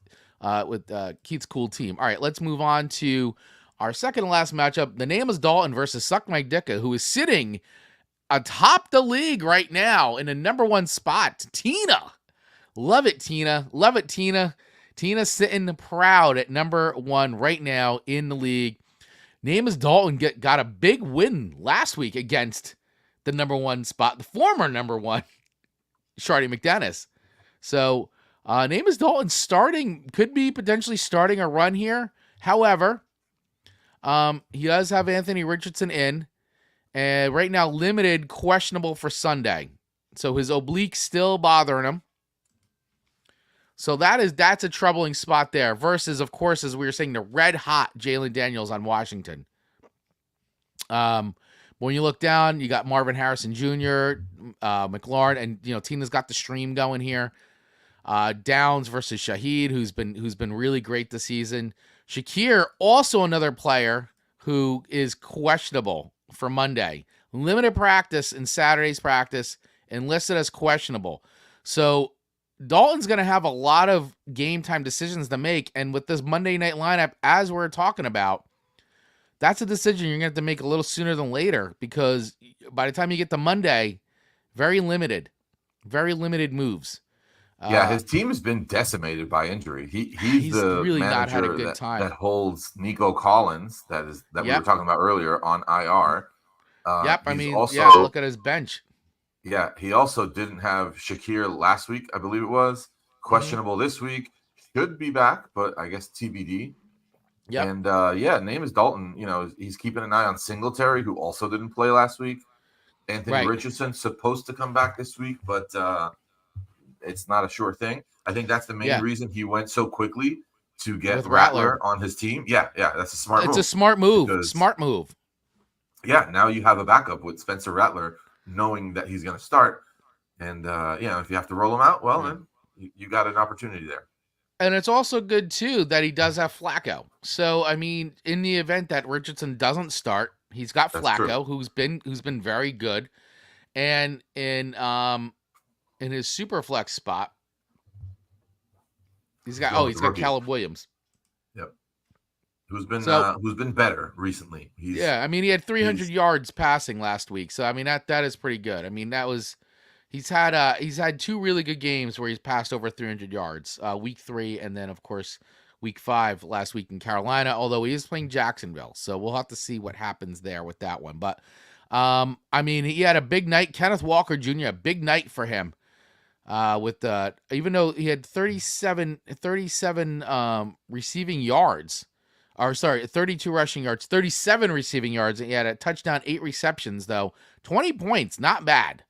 Cool Team. All right. Let's move on to our second and last matchup. The name is Dalton versus Suck Mike Dicka, who is sitting atop the league right now in the number one spot. Tina. Love it, Tina. Love it, Tina. Tina's sitting proud at number one right now in the league. Name is Dalton got a big win last week against the number one spot, the former number one, Shardy McDennis. So, name is Dalton could be potentially starting a run here. However, he does have Anthony Richardson in, and right now limited, questionable for Sunday. So his oblique still bothering him. So that's a troubling spot there. Versus, of course, as we were saying, the red hot Jalen Daniels on Washington. When you look down, you got Marvin Harrison Jr., McLaurin, and Tina's got the stream going here. Downs versus Shaheed, who's been really great this season. Shakir, also another player who is questionable for Monday. limited practice in Saturday's practice and listed as questionable. So Dalton's going to have a lot of game time decisions to make. And with this Monday night lineup, as we're talking about, that's a decision you're going to have to make a little sooner than later, because by the time you get to Monday, very limited moves. Yeah, Uh, his team has been decimated by injury. He's he's the really not had a manager good that time. holds Nico Collins, that we were Yep. talking about earlier, on IR. Yep. I He's mean, yeah, also look at his bench. he also didn't have Shakir last week, I believe it was. Hmm. Questionable this week. Should be back, but I guess TBD. Yep. And name is Dalton. You know, he's keeping an eye on Singletary, who also didn't play last week. Anthony Right. Richardson supposed to come back this week, but it's not a sure thing. I think that's the main Yeah. reason he went so quickly to get With Rattler. Rattler on his team. Yeah, that's a smart It's a move smart move. because Smart move. now you have a backup with Spencer Rattler, knowing that he's going to start. And if you have to roll him out, well, Yeah. then you got an opportunity there. And it's also good too that he does have Flacco. So I mean, in the event that Richardson doesn't start, he's got That's true. Flacco, who's been very good, and in his super flex spot, He's going with he's the got rookie. Caleb Williams. Yep. So Who's been better recently. He's yeah, I mean, he had 300 he's yards passing last week. So I mean, that is pretty good. I mean, he's had two really good games where he's passed over 300 yards. Week 3, and then of course week 5 last week in Carolina. Although he is playing Jacksonville, so we'll have to see what happens there with that one. But I mean, he had a big night. Kenneth Walker Jr. a big night for him. With even though he had 37 receiving yards, or sorry, 32 rushing yards, 37 receiving yards, and he had a touchdown, 8 receptions, though 20 points, not bad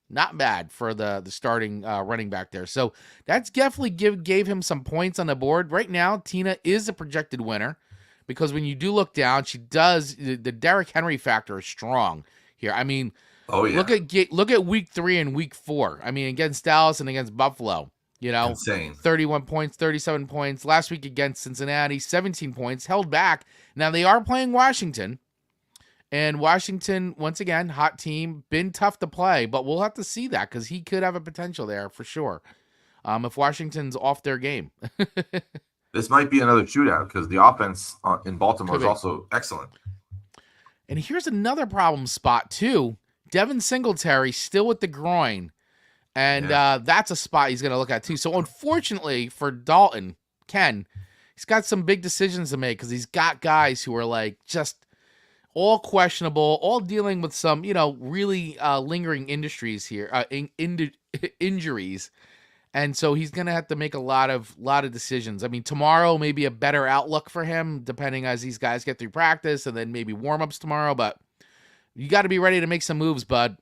for the starting running back there. So that's definitely gave him some points on the board. Right now, Tina is a projected winner, because when you do look down, she does the Derrick Henry factor is strong here. I mean, oh yeah, look at week 3 and week 4. I mean, against Dallas and against Buffalo, insane. 31 points, 37 points. Last week against Cincinnati, 17 points, held back. Now they are playing Washington. And Washington, once again, hot team, been tough to play, but we'll have to see that, because he could have a potential there for sure. If Washington's off their game. This might be another shootout because the offense in Baltimore Could is be. also excellent. And here's another problem spot, too. Devin Singletary still with the groin. And Yeah. that's a spot he's going to look at, too. So, unfortunately for Dalton, he's got some big decisions to make, because he's got guys who are like just all questionable, all dealing with some, really lingering injuries. And so he's going to have to make a lot of decisions. I mean, tomorrow may be a better outlook for him, depending as these guys get through practice, and then maybe warm-ups tomorrow. But you got to be ready to make some moves, bud.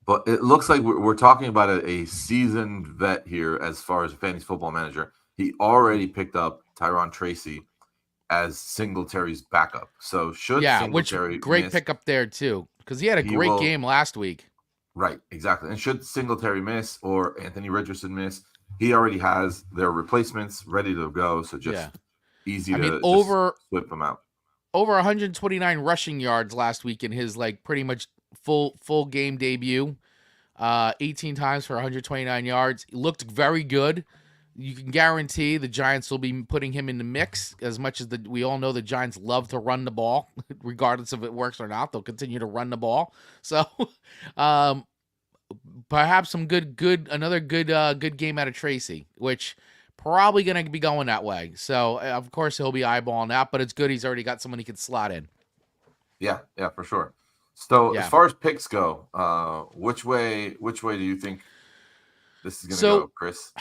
But it looks like we're talking about a seasoned vet here as far as a fantasy football manager. He already picked up Tyron Tracy as Singletary's backup. So should Yeah, which Singletary great miss, pickup there, too, because he had a he great will. game last week. Right, exactly. And should Singletary miss or Anthony Richardson miss, he already has their replacements ready to go. So just Yeah. easy I mean, to just whip them out. over 129 rushing yards last week in his pretty much full game debut. 18 times for 129 yards. He looked very good. You can guarantee the Giants will be putting him in the mix, as much as we all know the Giants love to run the ball, regardless if it works or not. They'll continue to run the ball. So, um, perhaps some another good game out of Tracy, which probably going to be going that way. So, of course, he'll be eyeballing that, but it's good he's already got someone he can slot in. Yeah, for sure. So as Yeah. far as picks go, which way do you think this is gonna go, Chris?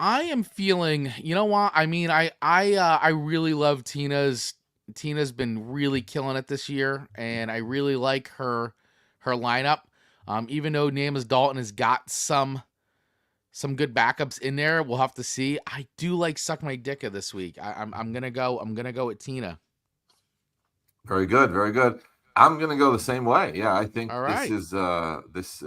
I am feeling, you know what? I mean, I really love Tina's. Tina's been really killing it this year, and I really like her lineup. Even though Namus Dalton has got some good backups in there, we'll have to see. I do like Suck My Dicka this week. I'm gonna go with Tina. Very good, very good. I'm gonna go the same way. Yeah, I think All this right.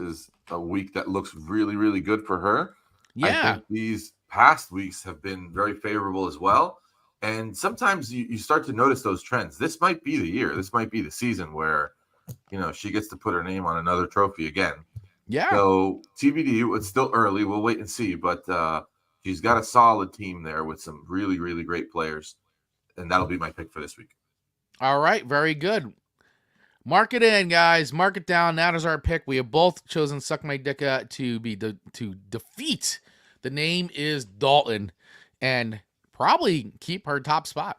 is a week that looks really, really good for her. I Yeah. think these past weeks have been very favorable as well. And sometimes you start to notice those trends. This might be the year, this might be the season where she gets to put her name on another trophy again. Yeah. So TBD, it's still early. We'll wait and see. But she's got a solid team there with some really, really great players. And that'll be my pick for this week. All right. Very good. Mark it in, guys. Mark it down. That is our pick. We have both chosen Suck My Dicka to defeat. The name is Dalton, and probably keep her top spot.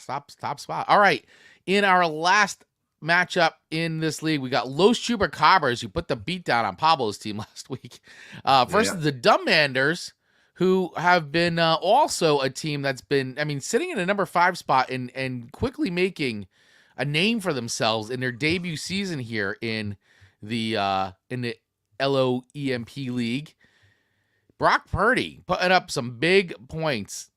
Top spot. All right. In our last matchup in this league, we got Los Chupacabras, who put the beat down on Pablo's team last week. Versus the Dumbmanders, who have been also a team that's been, sitting in a number 5 spot and quickly making a name for themselves in their debut season here in the LOEMP League. Brock Purdy putting up some big points.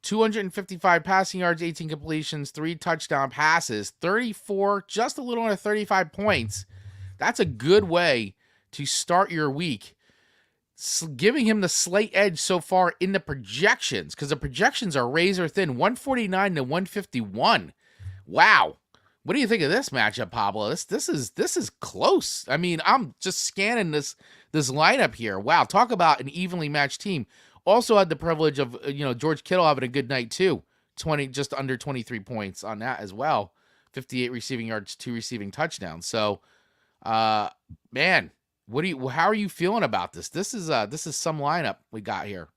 255 passing yards, 18 completions, 3 touchdown passes, 34, just a little under 35 points. That's a good way to start your week. Giving him the slight edge so far in the projections, because the projections are razor thin, 149 to 151. Wow. What do you think of this matchup, Pablo? This is close. I'm just scanning this lineup here. Wow, talk about an evenly matched team. Also had the privilege of George Kittle having a good night too. Just under 23 points on that as well. 58 receiving yards, 2 receiving touchdowns. So, man, how are you feeling about this? This is some lineup we got here.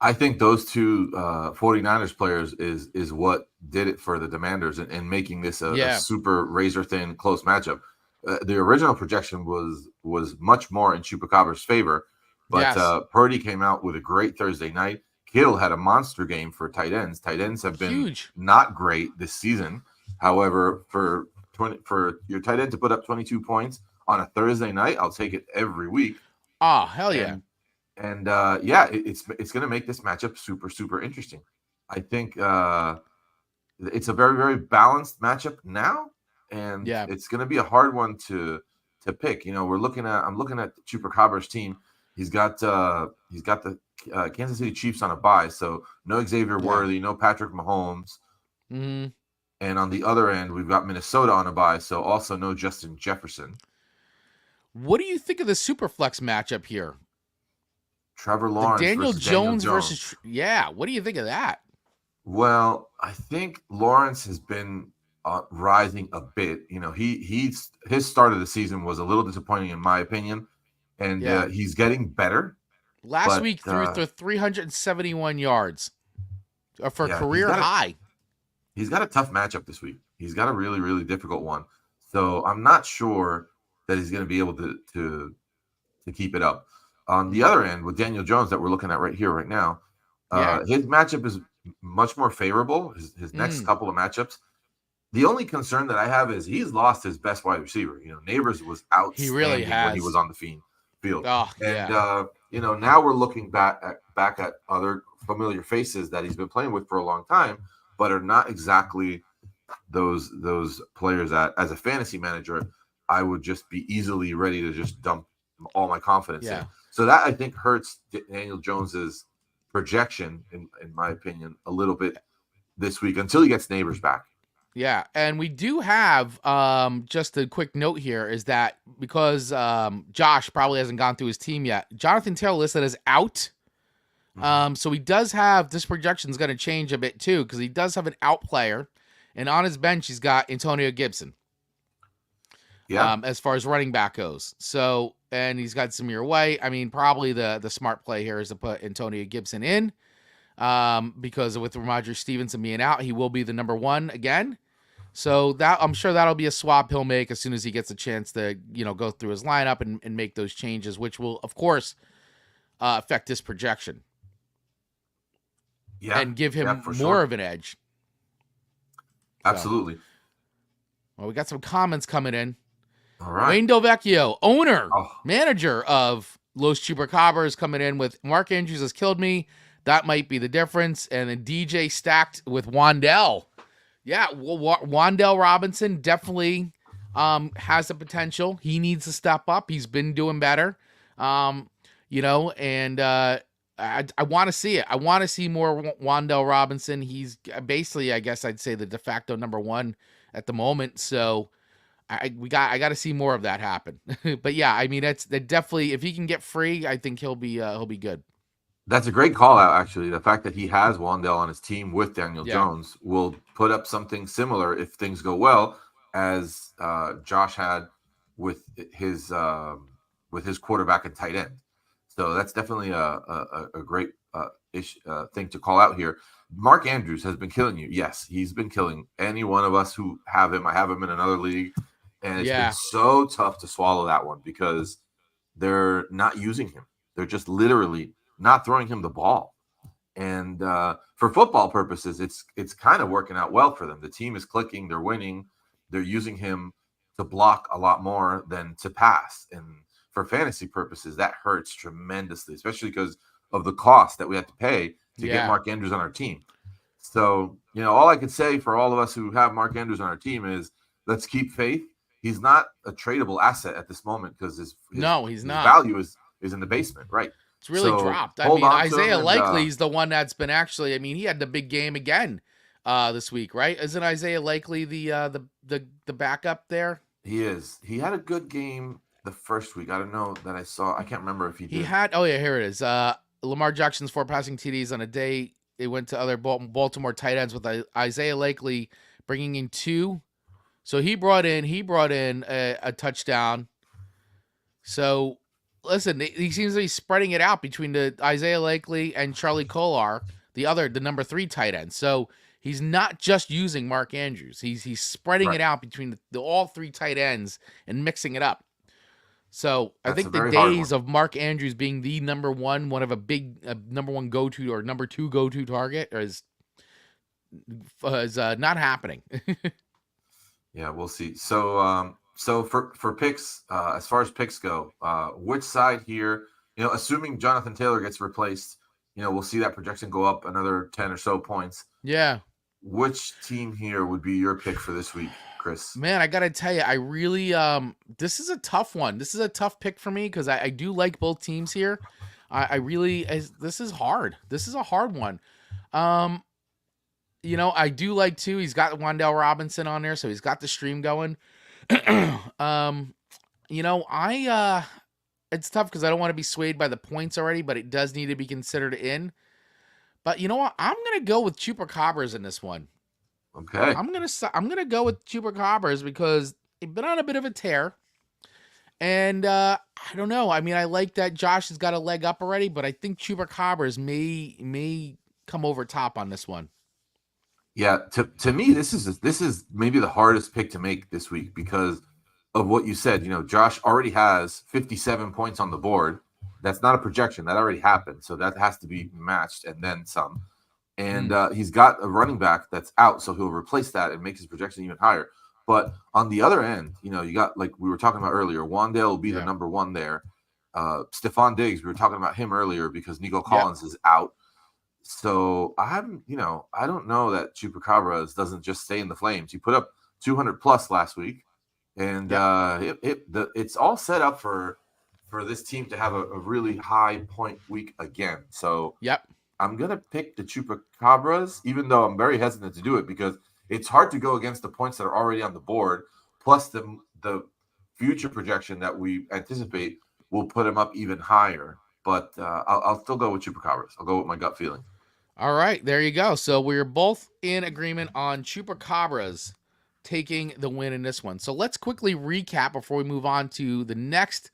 I think those two 49ers players is what did it for the Demanders in making this a super razor thin close matchup. The original projection was much more in Chupacabra's favor, but Purdy came out with a great Thursday night. Kittle had a monster game for tight ends. Tight ends have been not great this season. However, for your tight end to put up 22 points on a Thursday night, I'll take it every week. Oh, hell yeah. And it's going to make this matchup super, super interesting. I think it's a very, very balanced matchup now, and it's going to be a hard one to pick. I'm looking at the Chupacabra's team. He's got the Kansas City Chiefs on a bye, so no Xavier Worthy, no Patrick Mahomes. Mm-hmm. And on the other end, we've got Minnesota on a bye, so also no Justin Jefferson. What do you think of the Superflex matchup here? Trevor Lawrence Daniel Jones versus what do you think of that? Well, I think Lawrence has been rising a bit. His start of the season was a little disappointing in my opinion, and he's getting better. Last week threw 371 yards for a career high. He's got a tough matchup this week. He's got a really, really difficult one. So I'm not sure that he's going to be able to keep it up. On the other end, with Daniel Jones that we're looking at right here, right now, his matchup is much more favorable. His next couple of matchups. The only concern that I have is he's lost his best wide receiver. Neighbors was outstanding when he was on the field. Oh, and now we're looking back at other familiar faces that he's been playing with for a long time, but are not exactly those players that, as a fantasy manager, I would just be easily ready to just dump all my confidence in. So that I think hurts Daniel Jones's projection, in my opinion, a little bit this week until he gets Neighbors back. Yeah, and we do have just a quick note here is that because Josh probably hasn't gone through his team yet, Jonathan Taylor listed as out. So he does have this projection is going to change a bit too because he does have an out player, and on his bench he's got Antonio Gibson. As far as running back goes. So, and he's got Zamir White. Probably the smart play here is to put Antonio Gibson in because with Ramondre Stevenson being out, he will be the number 1 again. So that I'm sure that'll be a swap he'll make as soon as he gets a chance to, go through his lineup and make those changes, which will, of course, affect his projection. And give him more of an edge. Absolutely. So, well, we got some comments coming in. All right. Wayne Delvecchio, manager of Los Chupacabras, coming in with Mark Andrews has killed me. That might be the difference. And then DJ stacked with Wandell. Yeah, Wandell Robinson definitely has the potential. He needs to step up. He's been doing better. And I want to see it. I want to see more Wandell Robinson. He's basically, I guess I'd say, the de facto number 1 at the moment. So I got to see more of that happen. But yeah, I mean that definitely, if he can get free, I think he'll be good. That's a great call out, actually. The fact that he has Wandell on his team with Daniel Yeah. Jones will put up something similar if things go well, as Josh had with his quarterback and tight end. So that's definitely a great thing to call out here. Mark Andrews has been killing you. Yes, he's been killing any one of us who have him. I have him in another league, and it's been Yeah. so tough to swallow that one because they're not using him. They're just literally not throwing him the ball. And for football purposes, it's kind of working out well for them. The team is clicking, they're winning, they're using him to block a lot more than to pass. And for fantasy purposes, that hurts tremendously, especially because of the cost that we have to pay to get Yeah. Mark Andrews on our team. So, all I could say for all of us who have Mark Andrews on our team is let's keep faith. He's not a tradable asset at this moment because No, he's his not. value is in the basement, right? It's really So dropped. I hold mean, on to him, Isaiah and Likely's the one that's been actually. I mean, he had the big game again this week, right? Isn't Isaiah Likely the backup there? he is. He had a good game the first week. I don't know that I saw. I can't remember if he He did. had. Oh yeah, here it is. Lamar Jackson's 4 passing TDs on a day. It went to other Baltimore tight ends with Isaiah Likely bringing in 2. So he brought in a touchdown. So listen, he seems to be spreading it out between the Isaiah Likely and Charlie Kolar, the number 3 tight end. So he's not just using Mark Andrews. He's spreading Right. it out between the all 3 tight ends and mixing it up. So I That's a think the very hard days one. of Mark Andrews being the one of a big number 1 go to or number 2 go to target is not happening. Yeah, we'll see. So for picks, as far as picks go, which side here? Assuming Jonathan Taylor gets replaced, we'll see that projection go up another 10 or so points. Yeah. Which team here would be your pick for this week, Chris? Man, I gotta tell you, I really this is a tough one. This is a tough pick for me because I do like both teams here. I really this is hard. This is a hard one. Um, I do like too. He's got Wandell Robinson on there, so he's got the stream going. um, I it's tough because I don't want to be swayed by the points already, but it does need to be considered in. But you know what? I'm gonna go with Chupacabras in this one. Okay. I'm gonna go with Chupacabras because they've been on a bit of a tear. And I don't know. I mean, I like that Josh has got a leg up already, but I think Chupacabras may come over top on this one. Yeah, to me, this is maybe the hardest pick to make this week because of what you said. Josh already has 57 points on the board. That's not a projection. That already happened. So that has to be matched and then some. And Mm, he's got a running back that's out, so he'll replace that and make his projection even higher. But on the other end, you got, like we were talking about earlier, Wandale will be the yeah. number 1 there. Stephon Diggs, we were talking about him earlier because Nico Yep. Collins is out. So I don't know that Chupacabras doesn't just stay in the flames. He put up 200 plus last week, and Yep. it's all set up for this team to have a really high point week again. So Yep. I'm gonna pick the Chupacabras, even though I'm very hesitant to do it because it's hard to go against the points that are already on the board, plus the future projection that we anticipate will put them up even higher. But I'll still go with Chupacabras. I'll go with my gut feeling. All right, there you go. So we're both in agreement on Chupacabras taking the win in this one. So let's quickly recap before we move on to the next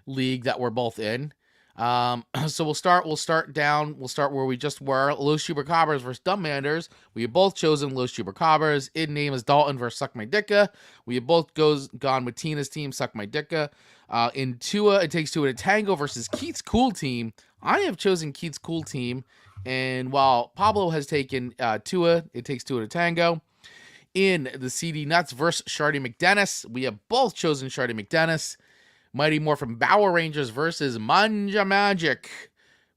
league that we're both in. So we'll start where we just were. Los Chupacabras versus Dumbmanders. We have both chosen Los Chupacabras. In name is Dalton versus Suck My Dicka. We have both gone with Tina's team, Suck My Dicka. In Tua, it takes Tua to Tango versus Keith's Cool Team. I have chosen Keith's Cool Team. And while Pablo has taken Tua, it takes Tua to Tango. In the CD Nuts versus Shardy McDennis, we have both chosen Shardy McDennis. Mighty Morphin Power Rangers versus Manja Magic.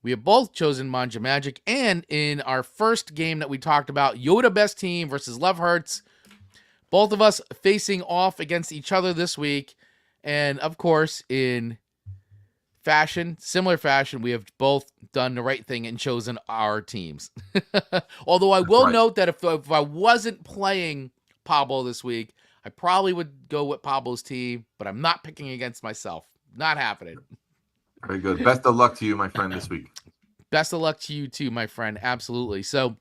We have both chosen Manja Magic. And in our first game that we talked about, Yoda Best Team versus Love Hurts. Both of us facing off against each other this week. And of course, in similar fashion, we have both done the right thing and chosen our teams. Although I That's will right. note that if I wasn't playing Pablo this week, I probably would go with Pablo's team, but I'm not picking against myself. Not happening. Very good. Best of luck to you, my friend, this week. Best of luck to you too, my friend. Absolutely. So,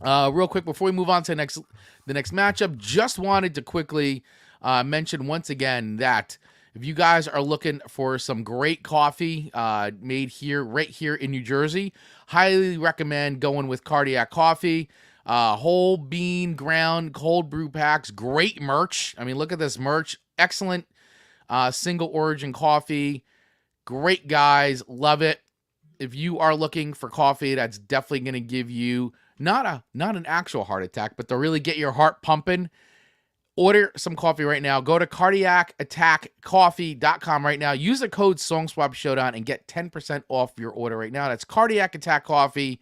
real quick before we move on to the next matchup, just wanted to quickly mention once again that if you guys are looking for some great coffee made here, right here in New Jersey, highly recommend going with Cardiac Coffee. Whole bean ground cold brew packs, great merch. I mean, look at this merch. Excellent single origin coffee. Great guys, love it. If you are looking for coffee that's definitely going to give you not an actual heart attack, but to really get your heart pumping, order some coffee right now. Go to cardiacattackcoffee.com right now. Use the code SongSwapShowdown and get 10% off your order right now. That's Cardiac Attack Coffee.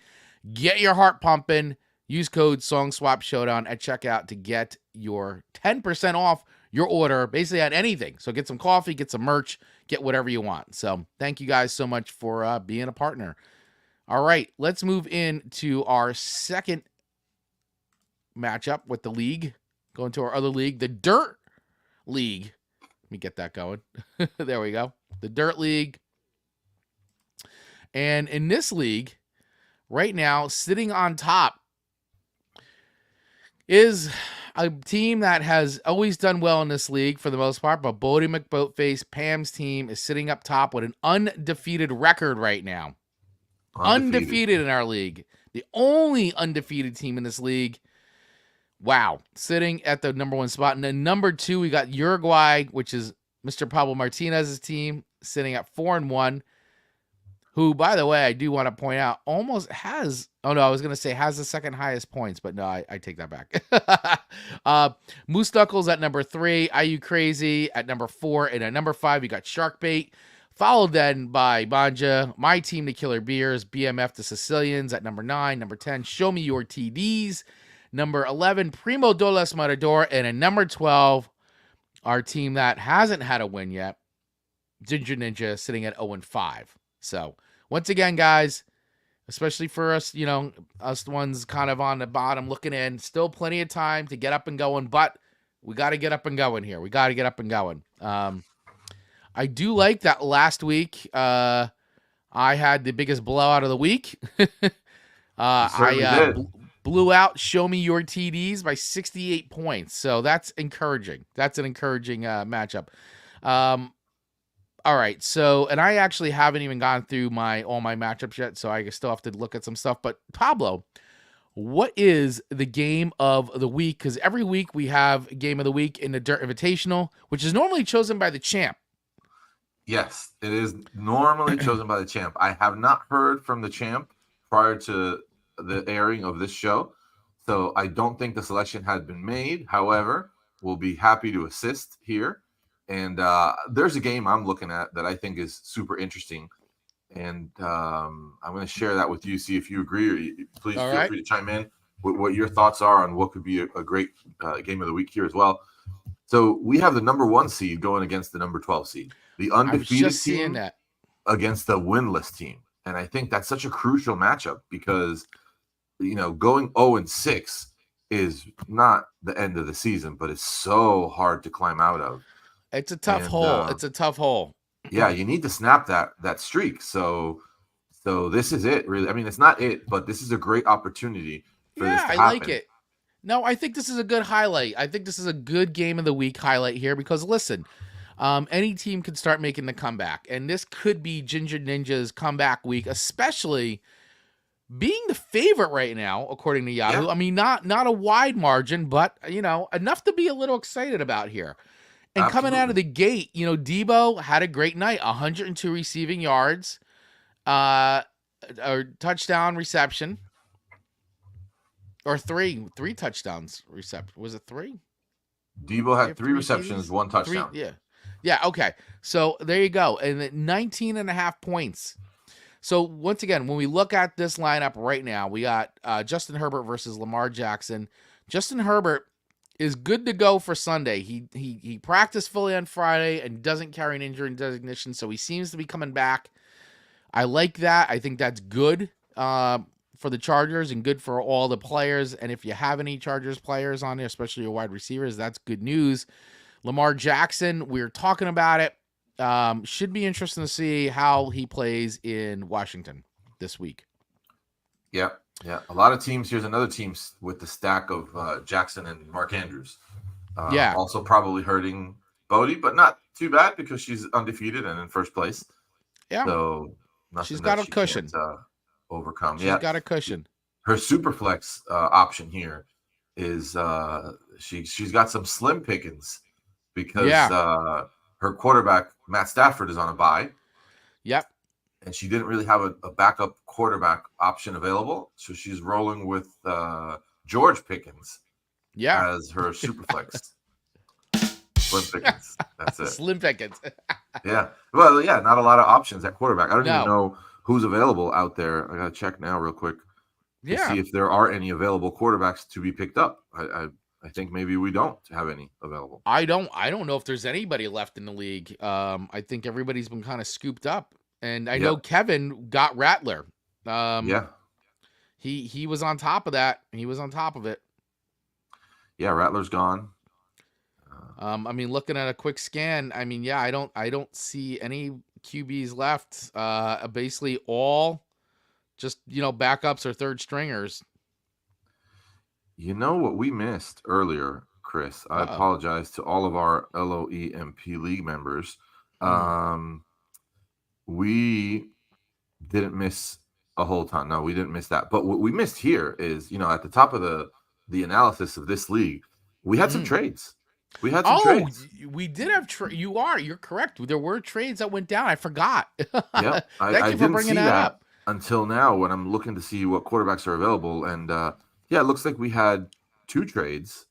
Get your heart pumping. Use code SongSwapShowdown at checkout to get your 10% off your order, basically on anything. So get some coffee, get some merch, get whatever you want. So thank you guys so much for being a partner. All right, let's move into our second matchup with the league. Going to our other league, the Dirt League. Let me get that going. There we go. The Dirt League. And in this league, right now, sitting on top is a team that has always done well in this league for the most part, but Bodie McBoatface, Pam's team, is sitting up top with an undefeated record right now. Undefeated in our league. The only undefeated team in this league. Wow. Sitting at the number 1 spot. And then number 2, we got Uruguay, which is Mr. Pablo Martinez's team, sitting at 4-1. Who, by the way, I do want to point out, almost has, has the second highest points, but no, I take that back. Moose Knuckles at number 3, IU Crazy at number 4, and at number 5, we got Sharkbait, followed then by Banja, My Team to Killer Beers, BMF the Sicilians at number 9, number 10, Show Me Your TDs, number 11, Primo Dolas Matador, and at number 12, our team that hasn't had a win yet, Ginger Ninja, sitting at 0-5. So, once again, guys, especially for us, us ones kind of on the bottom looking in, still plenty of time to get up and going, but we got to get up and going here. We got to get up and going. I do like that last week I had the biggest blowout of the week. I blew out Show Me Your TDs by 68 points, so that's encouraging. That's an encouraging matchup. All right, so, and I actually haven't even gone through all my matchups yet, so I still have to look at some stuff. But Pablo, what is the game of the week? Because every week we have a game of the week in the Dirt Invitational, which is normally chosen by the champ. Yes, it is normally chosen by the champ. I have not heard from the champ prior to the airing of this show, so I don't think the selection had been made. However, we'll be happy to assist here. And there's a game I'm looking at that I think is super interesting. And I'm going to share that with you, see if you agree. Please feel free to chime in with what your thoughts are on what could be a great game of the week here as well. So we have the number 1 seed going against the number 12 seed. The undefeated team against the winless team. And I think that's such a crucial matchup because, going 0-6 is not the end of the season, but it's so hard to climb out of. It's a tough hole. It's a tough hole. Yeah, you need to snap that streak. So this is it, really. I mean, it's not it, but this is a great opportunity for this to happen. I like it. No, I think this is a good highlight. I think this is a good game of the week highlight here because, listen, any team can start making the comeback, and this could be Ginger Ninja's comeback week, especially being the favorite right now, according to Yahoo. Yeah. I mean, not a wide margin, but, enough to be a little excited about here. And Absolutely. Coming out of the gate, Debo had a great night, 102 receiving yards, a touchdown reception, or three touchdowns reception. Was it 3? Debo had 3 receptions, 1 touchdown. 3, yeah. Okay. So there you go. And 19.5 points. So once again, when we look at this lineup right now, we got Justin Herbert versus Lamar Jackson. Justin Herbert is good to go for Sunday. He practiced fully on Friday and doesn't carry an injury designation, so he seems to be coming back. I like that. I think that's good for the Chargers and good for all the players. And if you have any Chargers players on there, especially your wide receivers, that's good news. Lamar Jackson, we're talking about it. Should be interesting to see how he plays in Washington this week. Yeah, yeah. A lot of teams. Here's another team with the stack of Jackson and Mark Andrews. Yeah. Also probably hurting Bodie, but not too bad because she's undefeated and in first place. Yeah. So nothing she's got a cushion. Overcome. She's got a cushion. Her Superflex option here is she's got some slim pickings because her quarterback Matt Stafford is on a bye. Yep. And she didn't really have a backup quarterback option available, so she's rolling with George Pickens as her Superflex. Slim Pickens. That's it. Slim Pickens. Yeah. Well, yeah, not a lot of options at quarterback. I don't even know who's available out there. I got to check now real quick to see if there are any available quarterbacks to be picked up. I think maybe we don't have any available. I don't know if there's anybody left in the league. I think everybody's been kind of scooped up. And I know Kevin got Rattler. He was on top of that. He was on top of it. Yeah, Rattler's gone. I mean, looking at a quick scan, I mean, I don't see any QBs left. Basically all just, backups or third stringers. You know what we missed earlier, Chris? I apologize to all of our LOEMP league members. We didn't miss a whole ton. No, we didn't miss that. But what we missed here is, at the top of the analysis of this league, we had some trades. We had some trades. We did have you're correct. There were trades that went down. I forgot. Yeah, Thank you for bringing that up. Until now, when I'm looking to see what quarterbacks are available, and it looks like we had 2 trades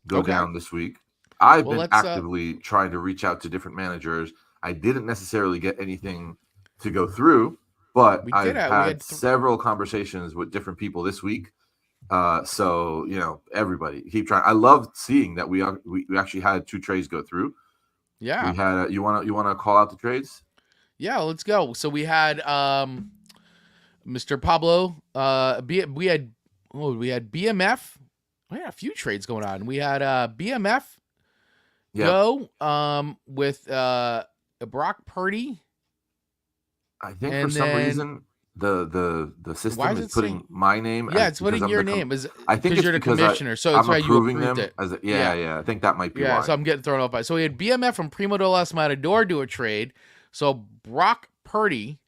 go down this week. I've been actively trying to reach out to different managers. I didn't necessarily get anything to go through, but I've had several conversations with different people this week. So everybody keep trying. I love seeing that we actually had 2 trades go through. Yeah, we had. You want to call out the trades? Yeah, let's go. So we had Mr. Pablo. We had BMF. We had a few trades going on. We had BMF go with Brock Purdy. I think for some reason the system is putting my name. Yeah, it's putting your name. I think it's you're the commissioner, so I'm that's why you approving approved them it. as I think that might be why. So I'm getting thrown off by. So we had BMF from Primo de los Matador do a trade. So Brock Purdy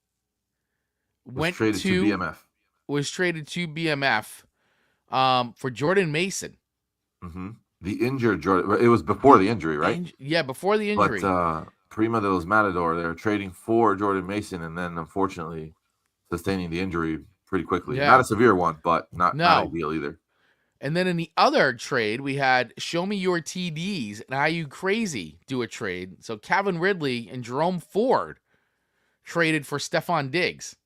was traded to BMF for Jordan Mason. Mm-hmm. The injured Jordan. It was before the injury, right? Before the injury. But Primo de los Matador, they're trading for Jordan Mason, and then unfortunately sustaining the injury pretty quickly. Yeah. Not a severe one, but not ideal either. And then in the other trade, we had Show Me Your TDs and Are You Crazy do a trade. So Calvin Ridley and Jerome Ford traded for Stephon Diggs.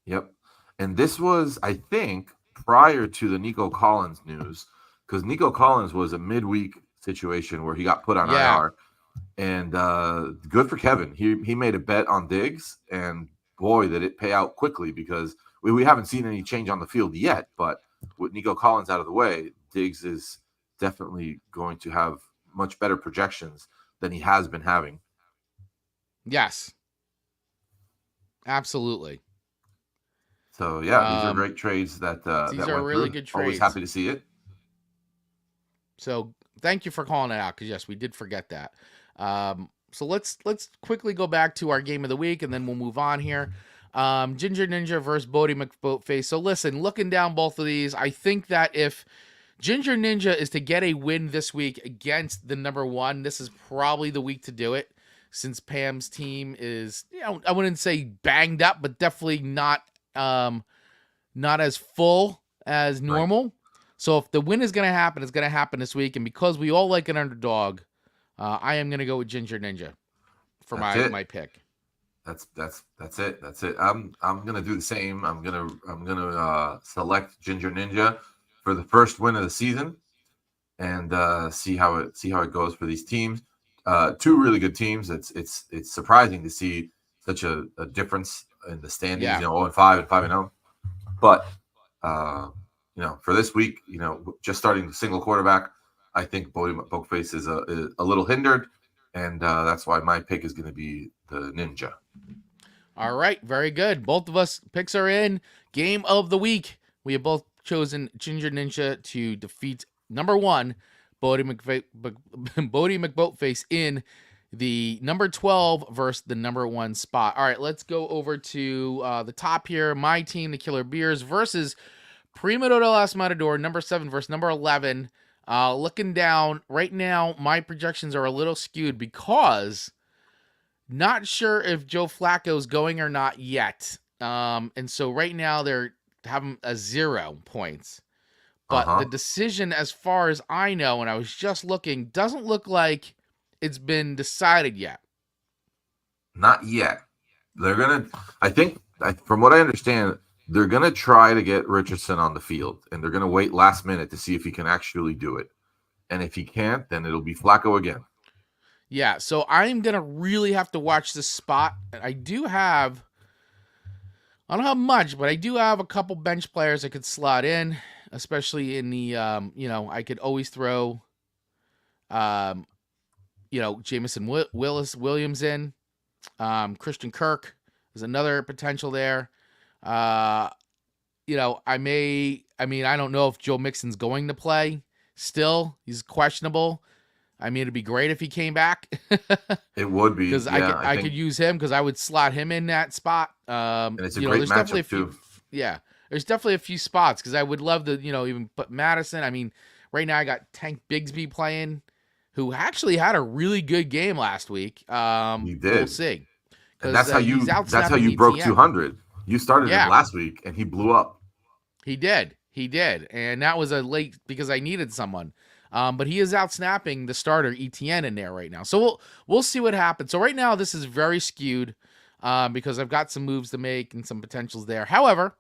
Yep. And this was, I think, prior to the Nico Collins news, because Nico Collins was a midweek situation where he got put on IR. And good for Kevin. He made a bet on Diggs, and boy, did it pay out quickly because we haven't seen any change on the field yet. But with Nico Collins out of the way, Diggs is definitely going to have much better projections than he has been having. Yes. Absolutely. So, these are great trades that these are really good trades. Always happy to see it. So, thank you for calling it out because, yes, we did forget that. So let's quickly go back to our game of the week, and then we'll move on here. Ginger Ninja versus Bodie McBoatface. So listen, looking down both of these, I think that if Ginger Ninja is to get a win this week against the number 1, this is probably the week to do it, since Pam's team is, I wouldn't say banged up, but definitely not as full as normal. Right. So if the win is going to happen, it's going to happen this week. And because we all like an underdog, I am going to go with Ginger Ninja for my pick. That's it. That's it. I'm going to do the same. I'm going to select Ginger Ninja for the first win of the season and see how it goes for these teams. 2 really good teams. It's surprising to see such a difference in the standings. 0-5 and 5-0. But uh, for this week, just starting the single quarterback, I think Bodie Bookface is a little hindered, and that's why my pick is going to be the Ninja. All right, very good. Both of us picks are in. Game of the week. We have both chosen Ginger Ninja to defeat number 1, Bodie McBoatface in the number 12 versus the number 1 spot. All right, let's go over to the top here. My team, the Killer Beers, versus Primo de las Matador, number 7 versus number 11. Looking down right now, my projections are a little skewed because not sure if Joe Flacco's going or not yet. And so right now they're having a 0 points. But the decision, as far as I know, and I was just looking, doesn't look like it's been decided yet. Not yet. They're going to, I think, from what I understand, they're going to try to get Richardson on the field, and they're going to wait last minute to see if he can actually do it. And if he can't, then it'll be Flacco again. Yeah, so I'm going to really have to watch this spot. I don't have much, but I do have a couple bench players I could slot in, especially in the, I could always throw, Jameson Williams in. Christian Kirk is another potential there. I don't know if Joe Mixon's going to play still. He's questionable. I mean, it'd be great if he came back. It would be, because I could use him because I would slot him in that spot. And it's a great matchup too. There's definitely a few spots because I would love to, even put Madison. I mean, right now I got Tank Bigsby playing, who actually had a really good game last week. He did. We'll see. And that's how you broke 200. You started him last week, and he blew up. He did, and that was a late because I needed someone. But he is out snapping the starter ETN in there right now. So we'll see what happens. So right now this is very skewed because I've got some moves to make and some potentials there. However,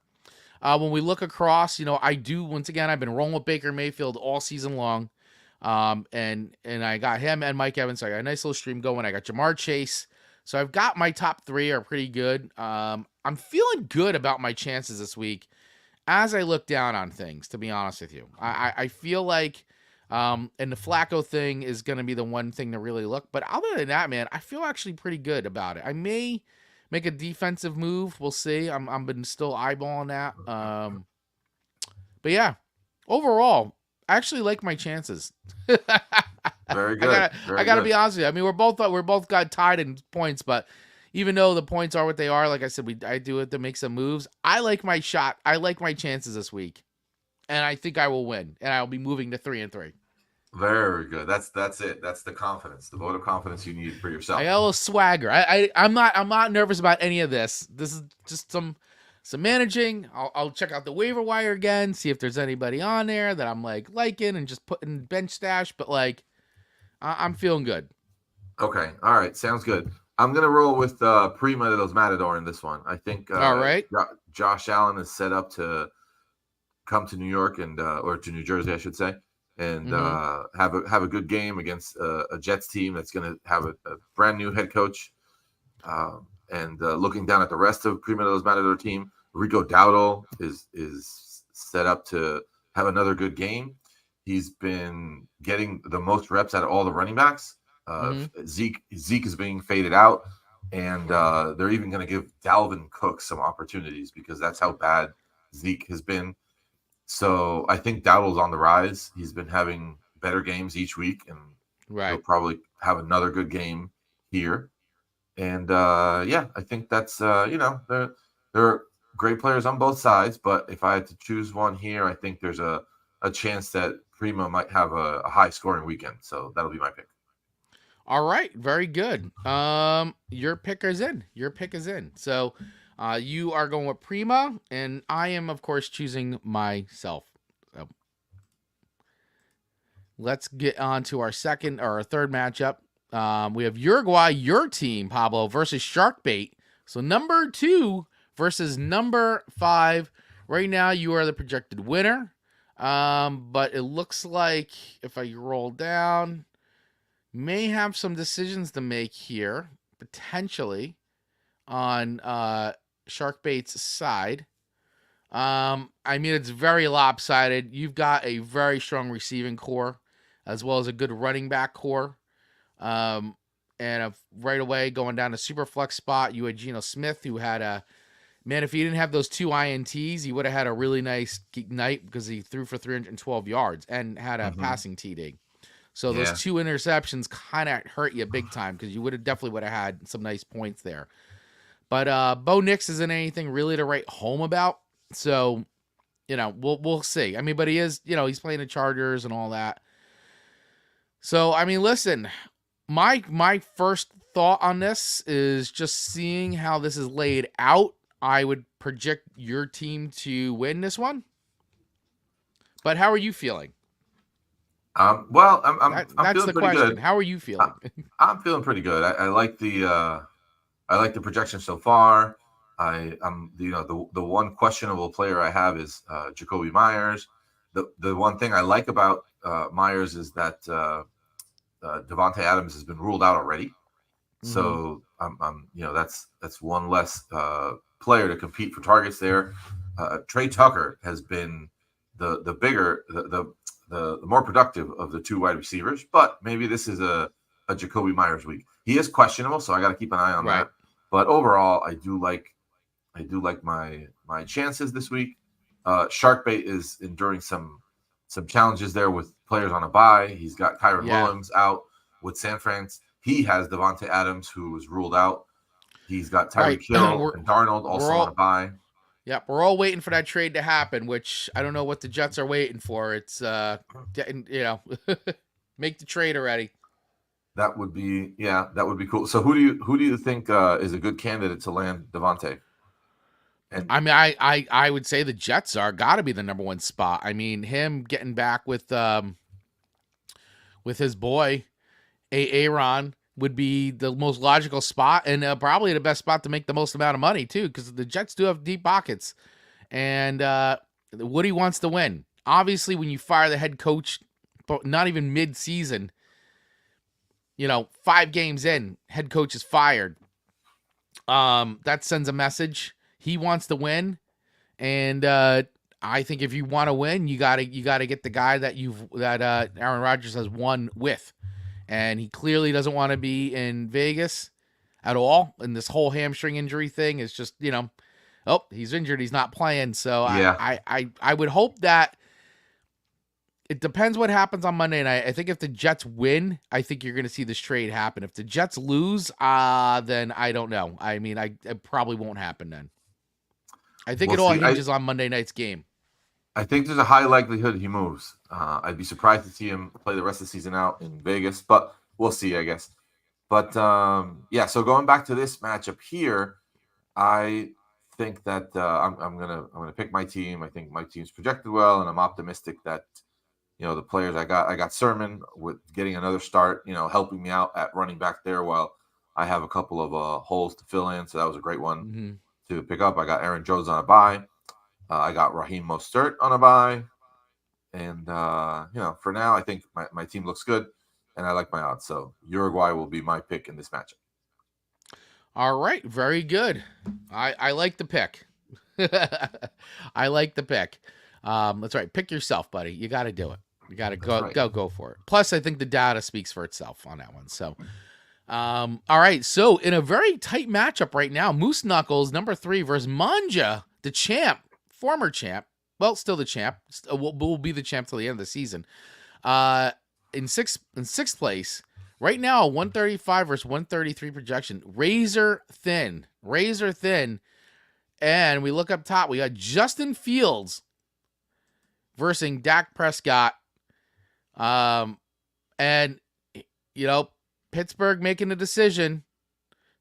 when we look across, I do, once again, I've been rolling with Baker Mayfield all season long. And I got him and Mike Evans. So I got a nice little stream going. I got Jamar Chase. So I've got my top 3 are pretty good. I'm feeling good about my chances this week as I look down on things, to be honest with you. I feel like, and the Flacco thing is going to be the one thing to really look. But other than that, man, I feel actually pretty good about it. I may make a defensive move. We'll see. I'm been still eyeballing that. But yeah, overall, I actually like my chances. Very good. I gotta be honest with you. I mean, we're both got tied in points, but even though the points are what they are, like I said, I do it to make some moves. I like my shot. I like my chances this week, and I think I will win, and I'll be moving to 3-3. Very good. That's it. That's the confidence, the vote of confidence you need for yourself. I got a little swagger. I'm not nervous about any of this. This is just some managing. I'll check out the waiver wire again, see if there's anybody on there that I'm liking and just putting bench stash. But I'm feeling good. Okay. All right. Sounds good. I'm gonna roll with Prima de los Matador in this one. I think all right. Josh Allen is set up to come to New York or to New Jersey, I should say, and have a good game against a Jets team that's going to have a brand new head coach. And looking down at the rest of Prima de los Matador team, Rico Dowdle is set up to have another good game. He's been getting the most reps out of all the running backs. Zeke is being faded out, and they're even going to give Dalvin Cook some opportunities because that's how bad Zeke has been. So I think Dowdle's on the rise. He's been having better games each week, and he'll probably have another good game here. And I think that's there are great players on both sides, but if I had to choose one here, I think there's a chance that Primo might have a high scoring weekend. So that'll be my pick. All right, very good. Your pick is in. So you are going with Prima, and I am, of course, choosing myself. So let's get on to our third matchup. We have Uruguay, your team, Pablo, versus Sharkbait. So number 2 versus number 5. Right now, you are the projected winner. But it looks like if I roll down, may have some decisions to make here, potentially, on Sharkbait's side. I mean, it's very lopsided. You've got a very strong receiving core, as well as a good running back core. Um, and right away going down to super flex spot, you had Geno Smith, who had a man. If he didn't have those two ints, he would have had a really nice night because he threw for 312 yards and had a Hmm. passing TD. So those Yeah. two interceptions kind of hurt you big time because you would have had some nice points there. But Bo Nix isn't anything really to write home about. So we'll see. I mean, but he is, he's playing the Chargers and all that. So I mean, listen, my first thought on this is just seeing how this is laid out. I would project your team to win this one. But how are you feeling? Well, I'm That's feeling the pretty question. good. How are you I, feeling? I'm feeling pretty good. I like the projection so far. I'm the one questionable player I have is Jacoby Myers. The one thing I like about Myers is that Devontae Adams has been ruled out already. Mm-hmm. So that's one less player to compete for targets there. Trey Tucker has been the bigger the more productive of the two wide receivers, but maybe this is a Jacoby Myers week. He is questionable, so I got to keep an eye on Right. that. But overall, I do like my chances this week. Sharkbait is enduring some challenges there with players on a bye. He's got Kyron Yeah. Williams out with San Fran. He has Devontae Adams, who was ruled out. He's got Right. Tyreek Hill and Darnold We're also on a all bye. Yep, we're all waiting for that trade to happen, which I don't know what the Jets are waiting for. It's getting, make the trade already. That would be cool. So who do you think is a good candidate to land Devontae? And I mean, I would say the Jets are got to be the number one spot. I mean, him getting back with his boy Aaron would be the most logical spot and probably the best spot to make the most amount of money too, because the Jets do have deep pockets, and Woody wants to win. Obviously, when you fire the head coach, but not even mid-season, 5 games in, head coach is fired. That sends a message. He wants to win, and I think if you want to win, you gotta get the guy that Aaron Rodgers has won with, and he clearly doesn't want to be in Vegas at all. And this whole hamstring injury thing is just oh, he's injured, he's not playing. So yeah, I would hope that it depends what happens on Monday night. I think if the Jets win, I think you're going to see this trade happen. If the Jets lose, then I don't know. I mean, it probably won't happen then. I think we'll it all see. hinges on Monday night's game. I think there's a high likelihood he moves. I'd be surprised to see him play the rest of the season out in Vegas, but we'll see, I guess. But yeah, so going back to this matchup here, I think that I'm gonna pick my team. I think my team's projected well, and I'm optimistic that the players I got Sermon with getting another start, helping me out at running back there while I have a couple of holes to fill in. So that was a great one Mm-hmm. to pick up. I got Aaron Jones on a bye. I got Raheem Mostert on a bye. And, for now, I think my team looks good and I like my odds. So Uruguay will be my pick in this matchup. All right, very good. I like the pick. I like the pick. That's right. Pick yourself, buddy. You got to do it. You got to go for it. Plus, I think the data speaks for itself on that one. So, all right. So, in a very tight matchup right now, Moose Knuckles, number 3, versus Manja, the champ, former champ. Well, still the champ. Will be the champ till the end of the season. In sixth place. Right now, 135 versus 133 projection. Razor thin. And we look up top. We got Justin Fields versus Dak Prescott. And, Pittsburgh making a decision,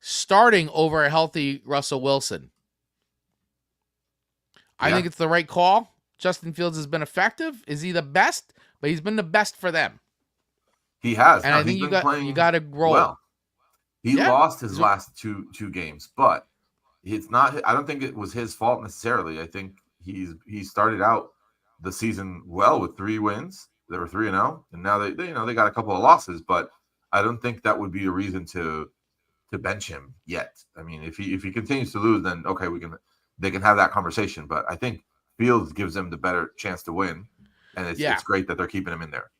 starting over a healthy Russell Wilson. I think it's the right call. Justin Fields has been effective. Is he the best? But he's been the best for them. He has. And I think you got to roll. Well, he lost his last two games, but it's not. I don't think it was his fault necessarily. I think he started out the season well with 3 wins. They were 3-0, and now they got a couple of losses. But I don't think that would be a reason to bench him yet. I mean, if he continues to lose, then okay, they can have that conversation. But I think Fields gives them the better chance to win, and Yeah. it's great that they're keeping him in there.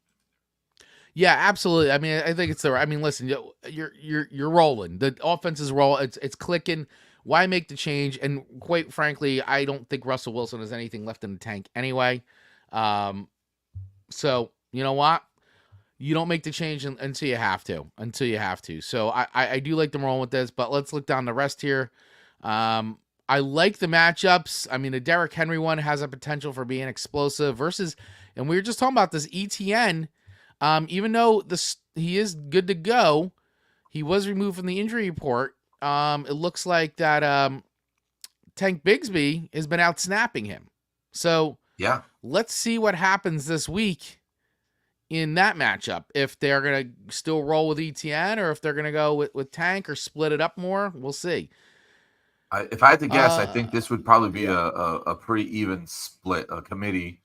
Yeah, absolutely. I mean, I think it's the. I mean, listen, you're rolling. The offense is rolling. It's clicking. Why make the change? And quite frankly, I don't think Russell Wilson has anything left in the tank anyway. Um, so you know what? You don't make the change until you have to. Until you have to. So I do like them rolling with this. But let's look down the rest here. I like the matchups. I mean, the Derrick Henry one has a potential for being explosive versus, and we were just talking about this ETN. Even though he is good to go, he was removed from the injury report. It looks like that Tank Bigsby has been out snapping him. So Yeah, let's see what happens this week in that matchup. If they're gonna still roll with ETN or if they're gonna go with Tank or split it up more, we'll see. if I had to guess, I think Uh, this would probably be yeah. a pretty even split, a committee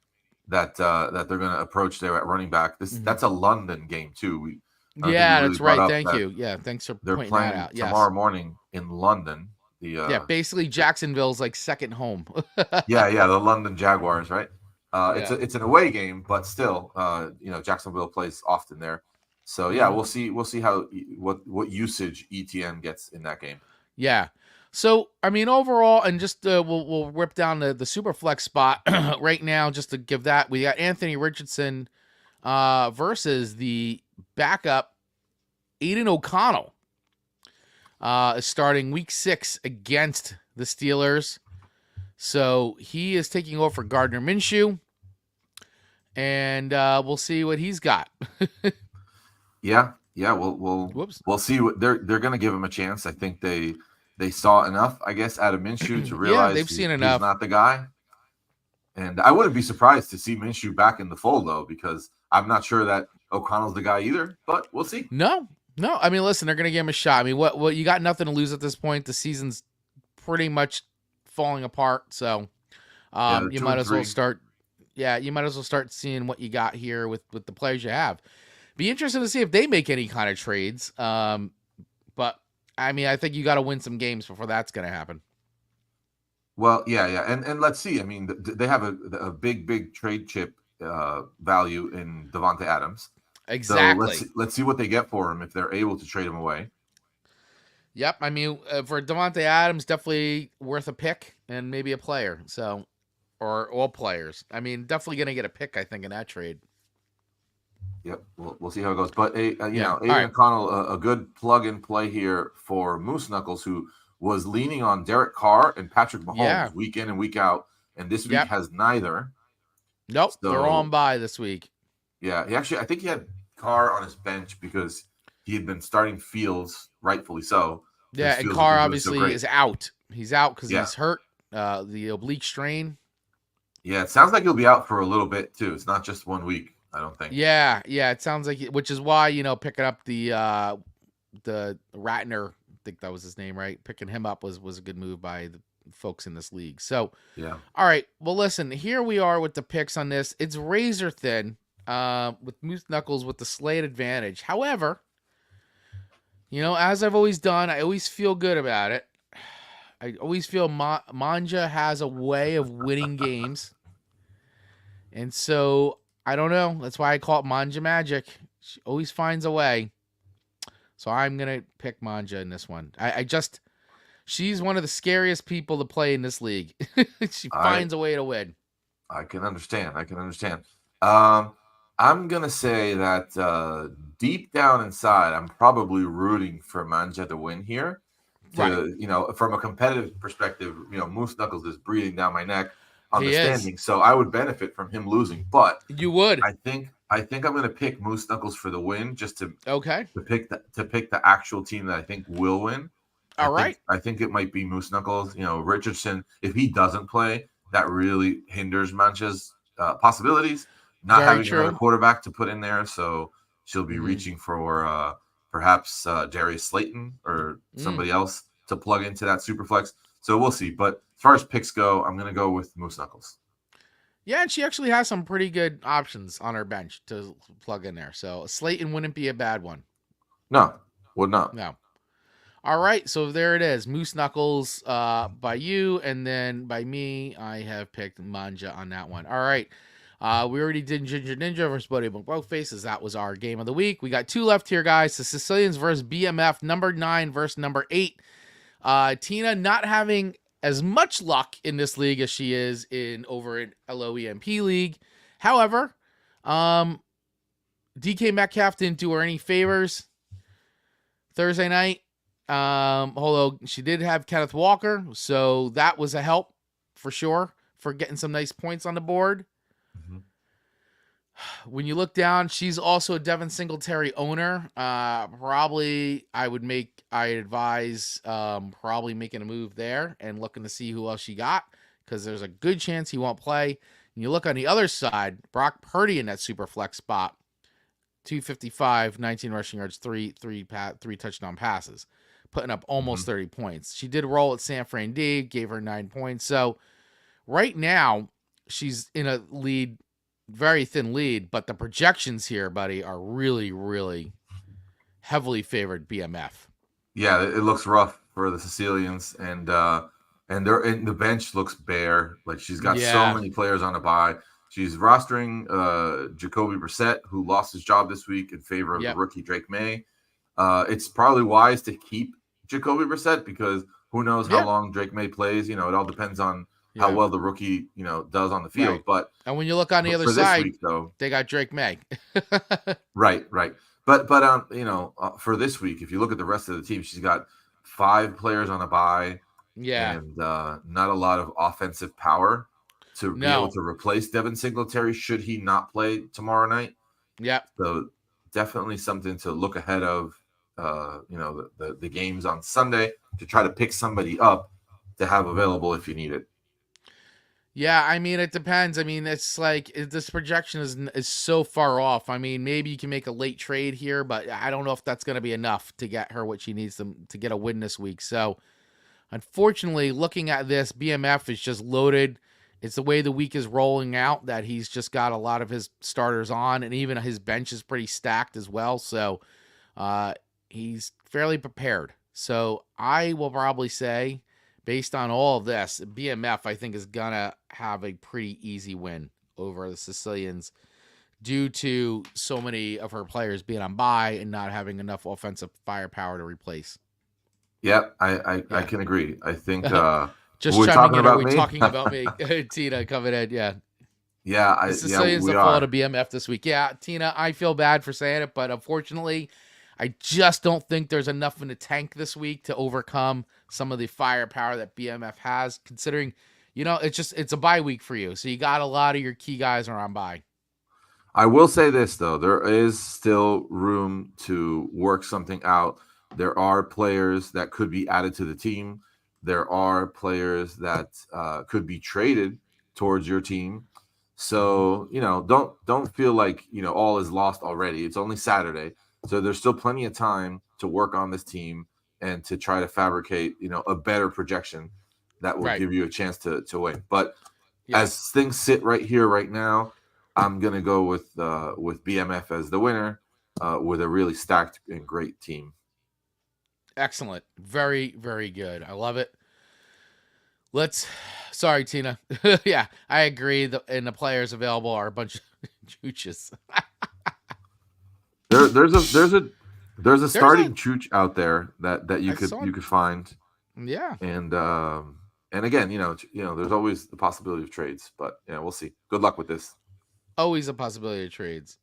that they're going to approach there at running back. Mhm. That's a London game too. I don't think we Yeah, really that's brought right. up Thank that you. Yeah, thanks for they're pointing that playing out. tomorrow Yes. morning in London. Yeah, basically Jacksonville's like second home. The London Jaguars, right? Yeah. It's an away game, but still, Jacksonville plays often there. So yeah, Mhm. we'll see how what usage ETN gets in that game. Yeah. So I mean, overall, and just we'll rip down the super flex spot right now, just to give that we got Anthony Richardson versus the backup Aiden O'Connell starting week 6 against the Steelers. So he is taking over for Gardner Minshew, and we'll see what he's got. Yeah, Whoops. we'll see what they're going to give him a chance. I think they saw enough, I guess, out of Minshew to Yeah, realize they've seen he's enough. not the guy. And I wouldn't be surprised to see Minshew back in the fold though, because I'm not sure that O'Connell's the guy either. But we'll see. No, no. I mean, listen, they're gonna give him a shot. I mean, what you got nothing to lose at this point. The season's pretty much falling apart. So, Yeah, they're you two might and as well three. start. Yeah, you might as well start seeing what you got here with the players you have. Be interesting to see if they make any kind of trades. But I mean, I think you got to win some games before that's gonna happen. Well, yeah, and let's see. I mean, they have a big trade chip value in Devonte Adams. So Exactly. let's see what they get for him if they're able to trade him away. Yep. I mean, for Devonte Adams, definitely worth a pick and maybe a player. So, or all players. I mean, definitely gonna get a pick. I think in that trade. Yep, we'll see how it goes. But Yeah. All Aiden right. O'Connell, a good plug and play here for Moose Knuckles, who was leaning on Derek Carr and Patrick Yeah. Mahomes week in and week out, and this week Yep. has neither. Nope. They're on So by this week. yeah, I think he had Carr on his bench because he had been starting Fields, rightfully so, Yeah, because and Fields has Carr been doing so obviously great. is out. He's out because Yeah, he's hurt. The oblique strain. yeah, it sounds like he'll be out for a little bit too. It's not just 1 week, I don't think. Yeah, yeah. It sounds like, which is why picking up the Ratner, I think that was his name, right? Picking him up was a good move by the folks in this league. So, Yeah, all right. Well, listen, here we are with the picks on this. It's razor thin. With Moose Knuckles with the slight advantage. However, as I've always done, I always feel good about it. I always feel Manja has a way of winning games. And so, I don't know. That's why I call it Manja Magic. She always finds a way. So I'm going to pick Manja in this one. She's one of the scariest people to play in this league. She I finds a way to win. I can understand. I can understand. Um, I'm gonna say that deep down inside, I'm probably rooting for Manja to win here. Right. From a competitive perspective, Moose Knuckles is breathing down my neck on the He is. standing, so I would benefit from him losing. But You would. I think I'm gonna pick Moose Knuckles for the win, just to Okay. pick the actual team that I think will win. I All think right. I think it might be Moose Knuckles. Richardson, if he doesn't play, that really hinders Mancha's possibilities. Not Very having another true. quarterback to put in there, so she'll be Mm-hmm. reaching for perhaps Darius Slayton or Mm. somebody else to plug into that super flex. So we'll see. But as far as picks go, I'm going to go with Moose Knuckles. Yeah, and she actually has some pretty good options on her bench to plug in there. So Slayton wouldn't be a bad one. No, would not. No. All right, so there it is. Moose Knuckles by you, and then by me, I have picked Manja on that one. All right. We already did Ginger Ninja versus Buddy Both Faces. That was our game of the week. We got two left here, guys. The Sicilians versus BMF, number 9 versus number 8. Tina not having as much luck in this league as she is over in LOEMP League. However, DK Metcalf didn't do her any favors Thursday night. Although she did have Kenneth Walker, so that was a help for sure for getting some nice points on the board. Mm-hmm. When you look down, she's also a Devin Singletary owner. Probably I advise probably making a move there and looking to see who else she got, because there's a good chance he won't play. And you look on the other side, Brock Purdy in that super flex spot, 255, 19 rushing yards, three touchdown passes, putting up almost 30 points. She did roll at San Fran D, gave her 9 points. So right now she's in a lead, very thin lead, but the projections here, buddy, are really, really heavily favored BMF. Yeah, it looks rough for the Sicilians, and the bench looks bare. Like, she's got so many players on a bye. She's rostering Jacoby Brissett, who lost his job this week in favor of the rookie Drake May. It's probably wise to keep Jacoby Brissett, because who knows how long Drake May plays. It all depends on how well the rookie, does on the field. Right. But and when you look on the other side, week, though, they got Drake May. Right. But for this week, if you look at the rest of the team, she's got 5 players on a bye. Yeah. And not a lot of offensive power to be able to replace Devin Singletary should he not play tomorrow night. Yeah. So definitely something to look ahead of, the games on Sunday, to try to pick somebody up to have available if you need it. Yeah, I mean, it depends. I mean, it's like this projection is so far off. I mean, maybe you can make a late trade here, but I don't know if that's going to be enough to get her what she needs to get a win this week. So, unfortunately, looking at this, BMF is just loaded. It's the way the week is rolling out that he's just got a lot of his starters on, and even his bench is pretty stacked as well. So, he's fairly prepared. So, I will probably say, based on all of this, BMF, I think, is going to have a pretty easy win over the Sicilians due to so many of her players being on bye and not having enough offensive firepower to replace. Yeah, I can agree. I think just chiming in, are we talking about me? Tina coming in, yeah. Yeah, the Sicilians have fallen to BMF this week. Yeah, Tina, I feel bad for saying it, but unfortunately, I just don't think there's enough in the tank this week to overcome some of the firepower that BMF has, considering, it's a bye week for you. So you got a lot of your key guys are on bye. I will say this, though. There is still room to work something out. There are players that could be added to the team. There are players that could be traded towards your team. So, don't feel like, all is lost already. It's only Saturday. So there's still plenty of time to work on this team and to try to fabricate, a better projection that will give you a chance to win. But as things sit right here, right now, I'm going to go with BMF as the winner with a really stacked and great team. Excellent. Very, very good. I love it. Sorry, Tina. Yeah, I agree. And the players available are a bunch of chooches. There's a starting chooch out there that you could find. Yeah. And again, there's always the possibility of trades, but we'll see. Good luck with this. Always a possibility of trades.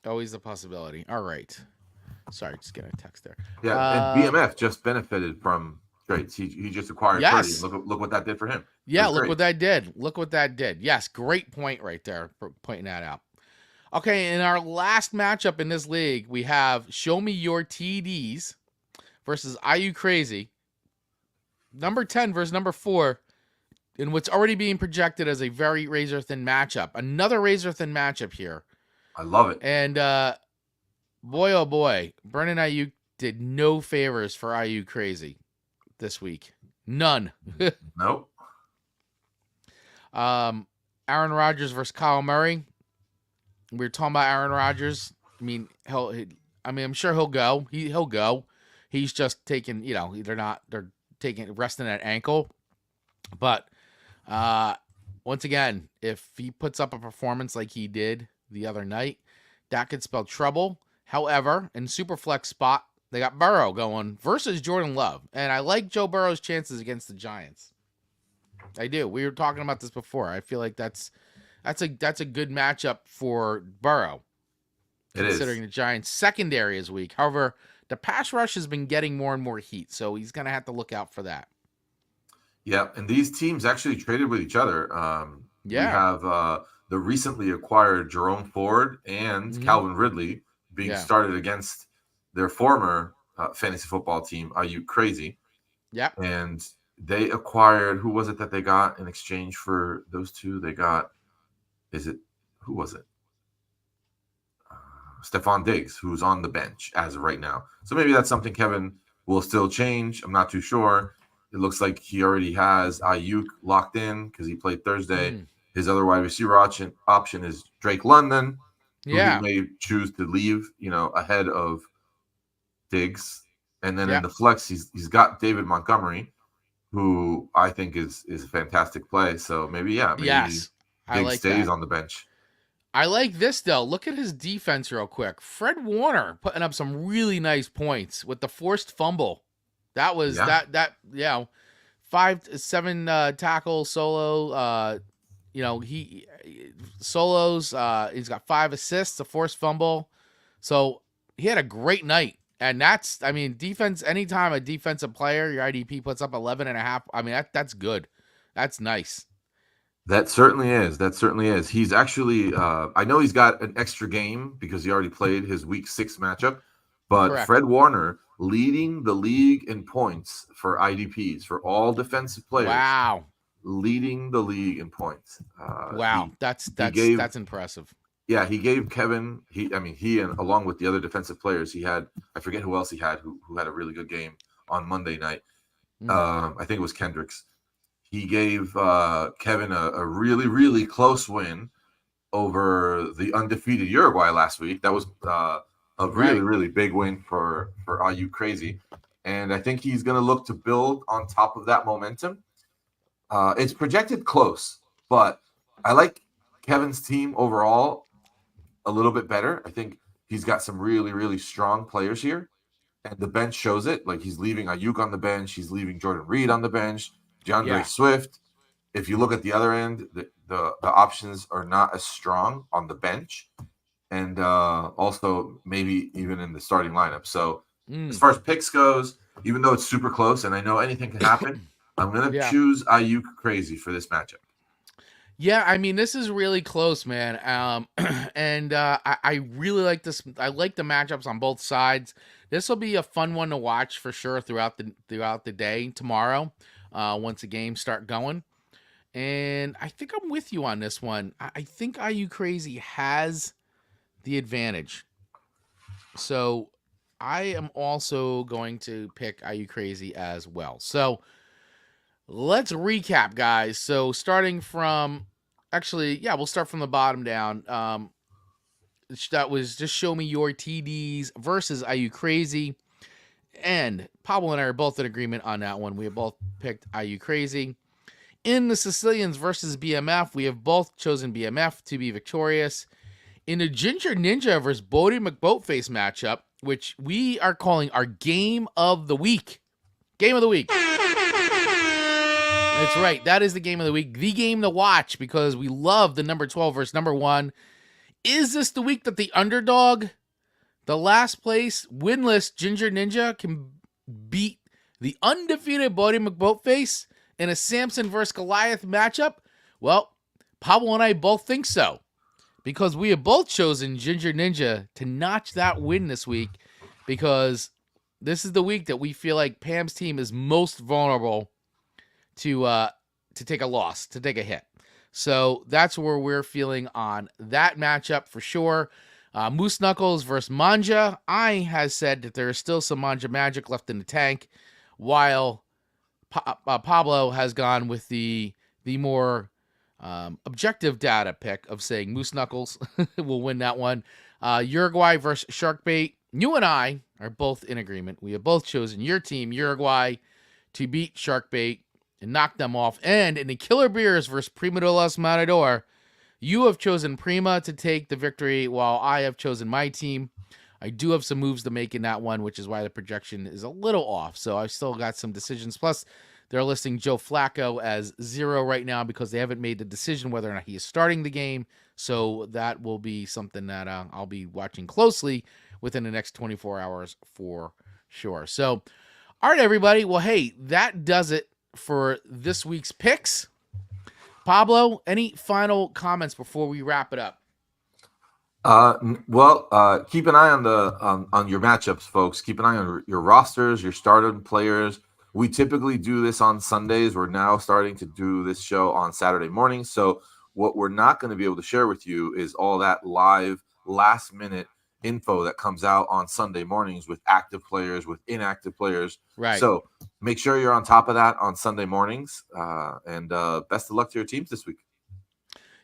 Always a possibility. All right. Sorry, just getting a text there. Yeah, and BMF just benefited from trades. He just acquired Purdy. Look what that did for him. Yeah, look what that did. Look what that did. Yes, great point right there for pointing that out. Okay, in our last matchup in this league, we have Show Me Your TDs versus Are You Crazy? Number 10 versus number 4, in what's already being projected as a very razor-thin matchup. Another razor-thin matchup here. I love it. And boy, oh boy, Brennan Ayuk did no favors for Are You Crazy this week. None. Nope. Aaron Rodgers versus Kyle Murray. We were talking about Aaron Rodgers. I mean, I mean, I'm sure he'll go. He'll go. He's just taking, they're taking resting at ankle. But uh once again, if he puts up a performance like he did the other night, that could spell trouble. However, in super flex spot, they got Burrow going versus Jordan Love, and I like Joe Burrow's chances against the Giants. I do. We were talking about this before. I feel like that's a good matchup for Burrow, It is. considering the Giants' secondary is weak. However, the pass rush has been getting more and more heat, so he's going to have to look out for that. Yeah, and these teams actually traded with each other. We Yeah. have the recently acquired Jerome Ford and Mm-hmm. Calvin Ridley being Yeah. started against their former fantasy football team. Are you crazy? Yep. And they acquired, who was it that they got in exchange for those two? They got, is it, who was it? Stephon Diggs, who's on the bench as of right now. So maybe that's something Kevin will still change. I'm not too sure. It looks like he already has Ayuk locked in because he played Thursday. Mm. His other wide receiver option is Drake London, who he Yeah. may choose to leave, ahead of Diggs. And then in Yep. the flex, he's got David Montgomery, who I think is a fantastic play. So maybe Yes. I Diggs like stays that. on the bench. I like this though. Look at his defense real quick. Fred Warner putting up some really nice points with the forced fumble. That was Yeah, that 5-7 tackle solo. He solos. He's got 5 assists, a forced fumble. So he had a great night. And defense. Anytime a defensive player, your IDP puts up 11 and a half. I mean, that's good. That's nice. that certainly is. That certainly is. He's actually, I know he's got an extra game because he already played his week 6 matchup, but Correct. Fred Warner leading the league in points for IDPs for all defensive players, Wow. leading the league in points. Wow. That's He that's gave that's impressive. Yeah, he gave Kevin. He and along with the other defensive players, he had, I forget who else he had who had a really good game on Monday night. Mm. I think it was Kendricks. He gave Kevin a really, really close win over the undefeated Uruguay last week. That was a really, Right. really big win for IU Crazy. And I think he's going to look to build on top of that momentum. It's projected close, but I like Kevin's team overall a little bit better. I think he's got some really, really strong players here. And the bench shows it. Like he's leaving Ayuk on the bench. He's leaving Jordan Reed on the bench. DeAndre Yeah. Swift. If you look at the other end, the options are not as strong on the bench, and also maybe even in the starting lineup. So as Mm. far as picks goes, even though it's super close and I know anything can happen, I'm gonna Yeah. choose Ayuk Crazy for this matchup. Yeah, I mean this is really close, man. And I really like this. I like the matchups on both sides. This will be a fun one to watch for sure throughout the day tomorrow. Once the games start going, and I think I'm with you on this one. I think IU Crazy has the advantage. So I am also going to pick IU Crazy as well. So let's recap, guys. So starting from, actually, yeah, we'll start from the bottom down. That was just show me your TDs versus IU Crazy. And Pablo and I are both in agreement on that one. We have both picked IU Crazy. In the Sicilians versus BMF, we have both chosen BMF to be victorious. In the Ginger Ninja versus Bodie McBoatface matchup, which we are calling our game of the week. Game of the week. That's right. That is the game of the week. The game to watch because we love the number 12 versus number 1. Is this the week that the underdog, the last place winless Ginger Ninja, can beat the undefeated Bodie McBoatface in a Samson versus Goliath matchup? Well, Pablo and I both think so because we have both chosen Ginger Ninja to notch that win this week because this is the week that we feel like Pam's team is most vulnerable to take a loss, to take a hit. So that's where we're feeling on that matchup for sure. Moose Knuckles versus Manja. I has said that there is still some Manja magic left in the tank, while Pablo has gone with the more objective data pick of saying Moose Knuckles will win that one. Uruguay versus Sharkbait. you and I are both in agreement. We have both chosen your team, Uruguay, to beat Sharkbait and knock them off. And in the Killer Beers versus Prima de los Matador, you have chosen Prima to take the victory, while I have chosen my team. I do have some moves to make in that one, which is why the projection is a little off. So I've still got some decisions. Plus, they're listing Joe Flacco as 0 right now because they haven't made the decision whether or not he is starting the game. So that will be something that I'll be watching closely within the next 24 hours for sure. So, all right, everybody. Well, hey, that does it for this week's picks. Pablo, any final comments before we wrap it up? Keep an eye on on your matchups, folks. Keep an eye on your rosters, your starting players. We typically do this on Sundays. We're now starting to do this show on Saturday mornings. So what we're not going to be able to share with you is all that live last minute info that comes out on Sunday mornings with active players, with inactive players. Right. So make sure you're on top of that on Sunday mornings. And best of luck to your teams this week.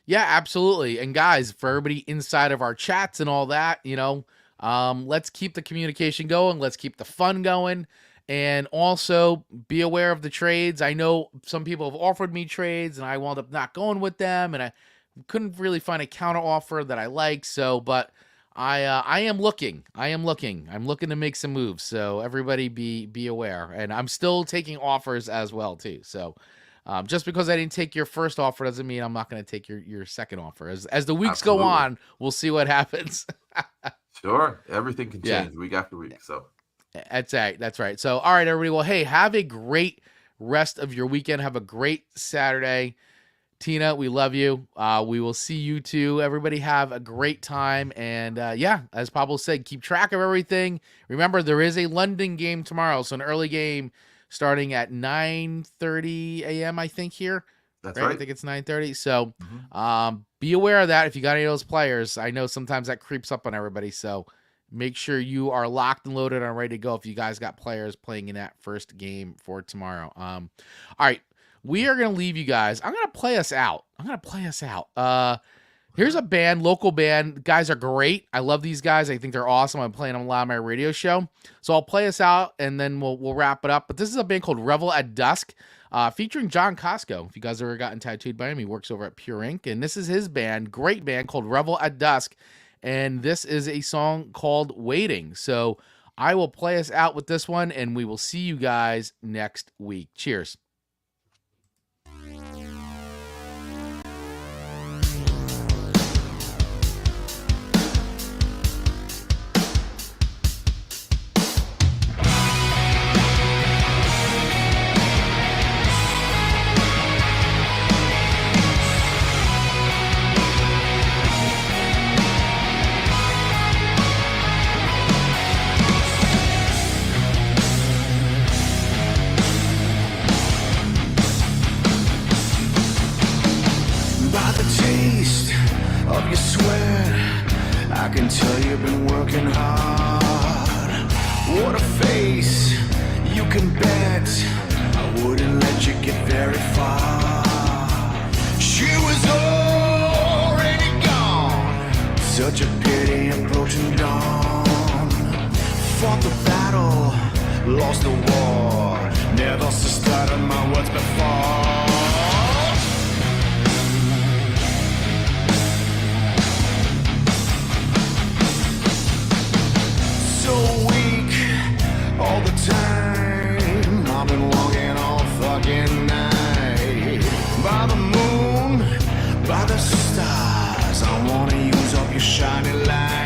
Yeah, absolutely. And guys, for everybody inside of our chats and all that, let's keep the communication going. Let's keep the fun going. And also be aware of the trades. I know some people have offered me trades and I wound up not going with them. And I couldn't really find a counter offer that I like. So, but I am looking. I'm looking to make some moves. So everybody be aware. And I'm still taking offers as well too. So just because I didn't take your first offer doesn't mean I'm not going to take your second offer. As the weeks go on, we'll see what happens. Sure. Everything can change week after week. So that's right. That's right. So, all right, everybody. Well, hey, have a great rest of your weekend. Have a great Saturday. Tina, we love you. We will see you too. Everybody have a great time. And as Pablo said, keep track of everything. Remember, there is a London game tomorrow. So an early game starting at 9:30 a.m., I think, here. That's right. I think it's 9:30. So be aware of that if you got any of those players. I know sometimes that creeps up on everybody. So make sure you are locked and loaded and ready to go if you guys got players playing in that first game for tomorrow. All right. We are going to leave you guys. I'm going to play us out. Here's a band, local band. Guys are great. I love these guys. I think they're awesome. I'm playing them a lot on my radio show. So I'll play us out, and then we'll wrap it up. But this is a band called Revel at Dusk, featuring John Costco. If you guys ever gotten tattooed by him, he works over at Pure Ink. And this is his band, great band called Revel at Dusk. And this is a song called Waiting. So I will play us out with this one, and we will see you guys next week. Cheers. I can tell you've been working hard. What a face, you can bet I wouldn't let you get very far. She was already gone, such a pity approaching dawn. Fought the battle, lost the war, never started my words before. All the time, I've been walking all fucking night. By the moon, by the stars, I wanna use up your shiny light.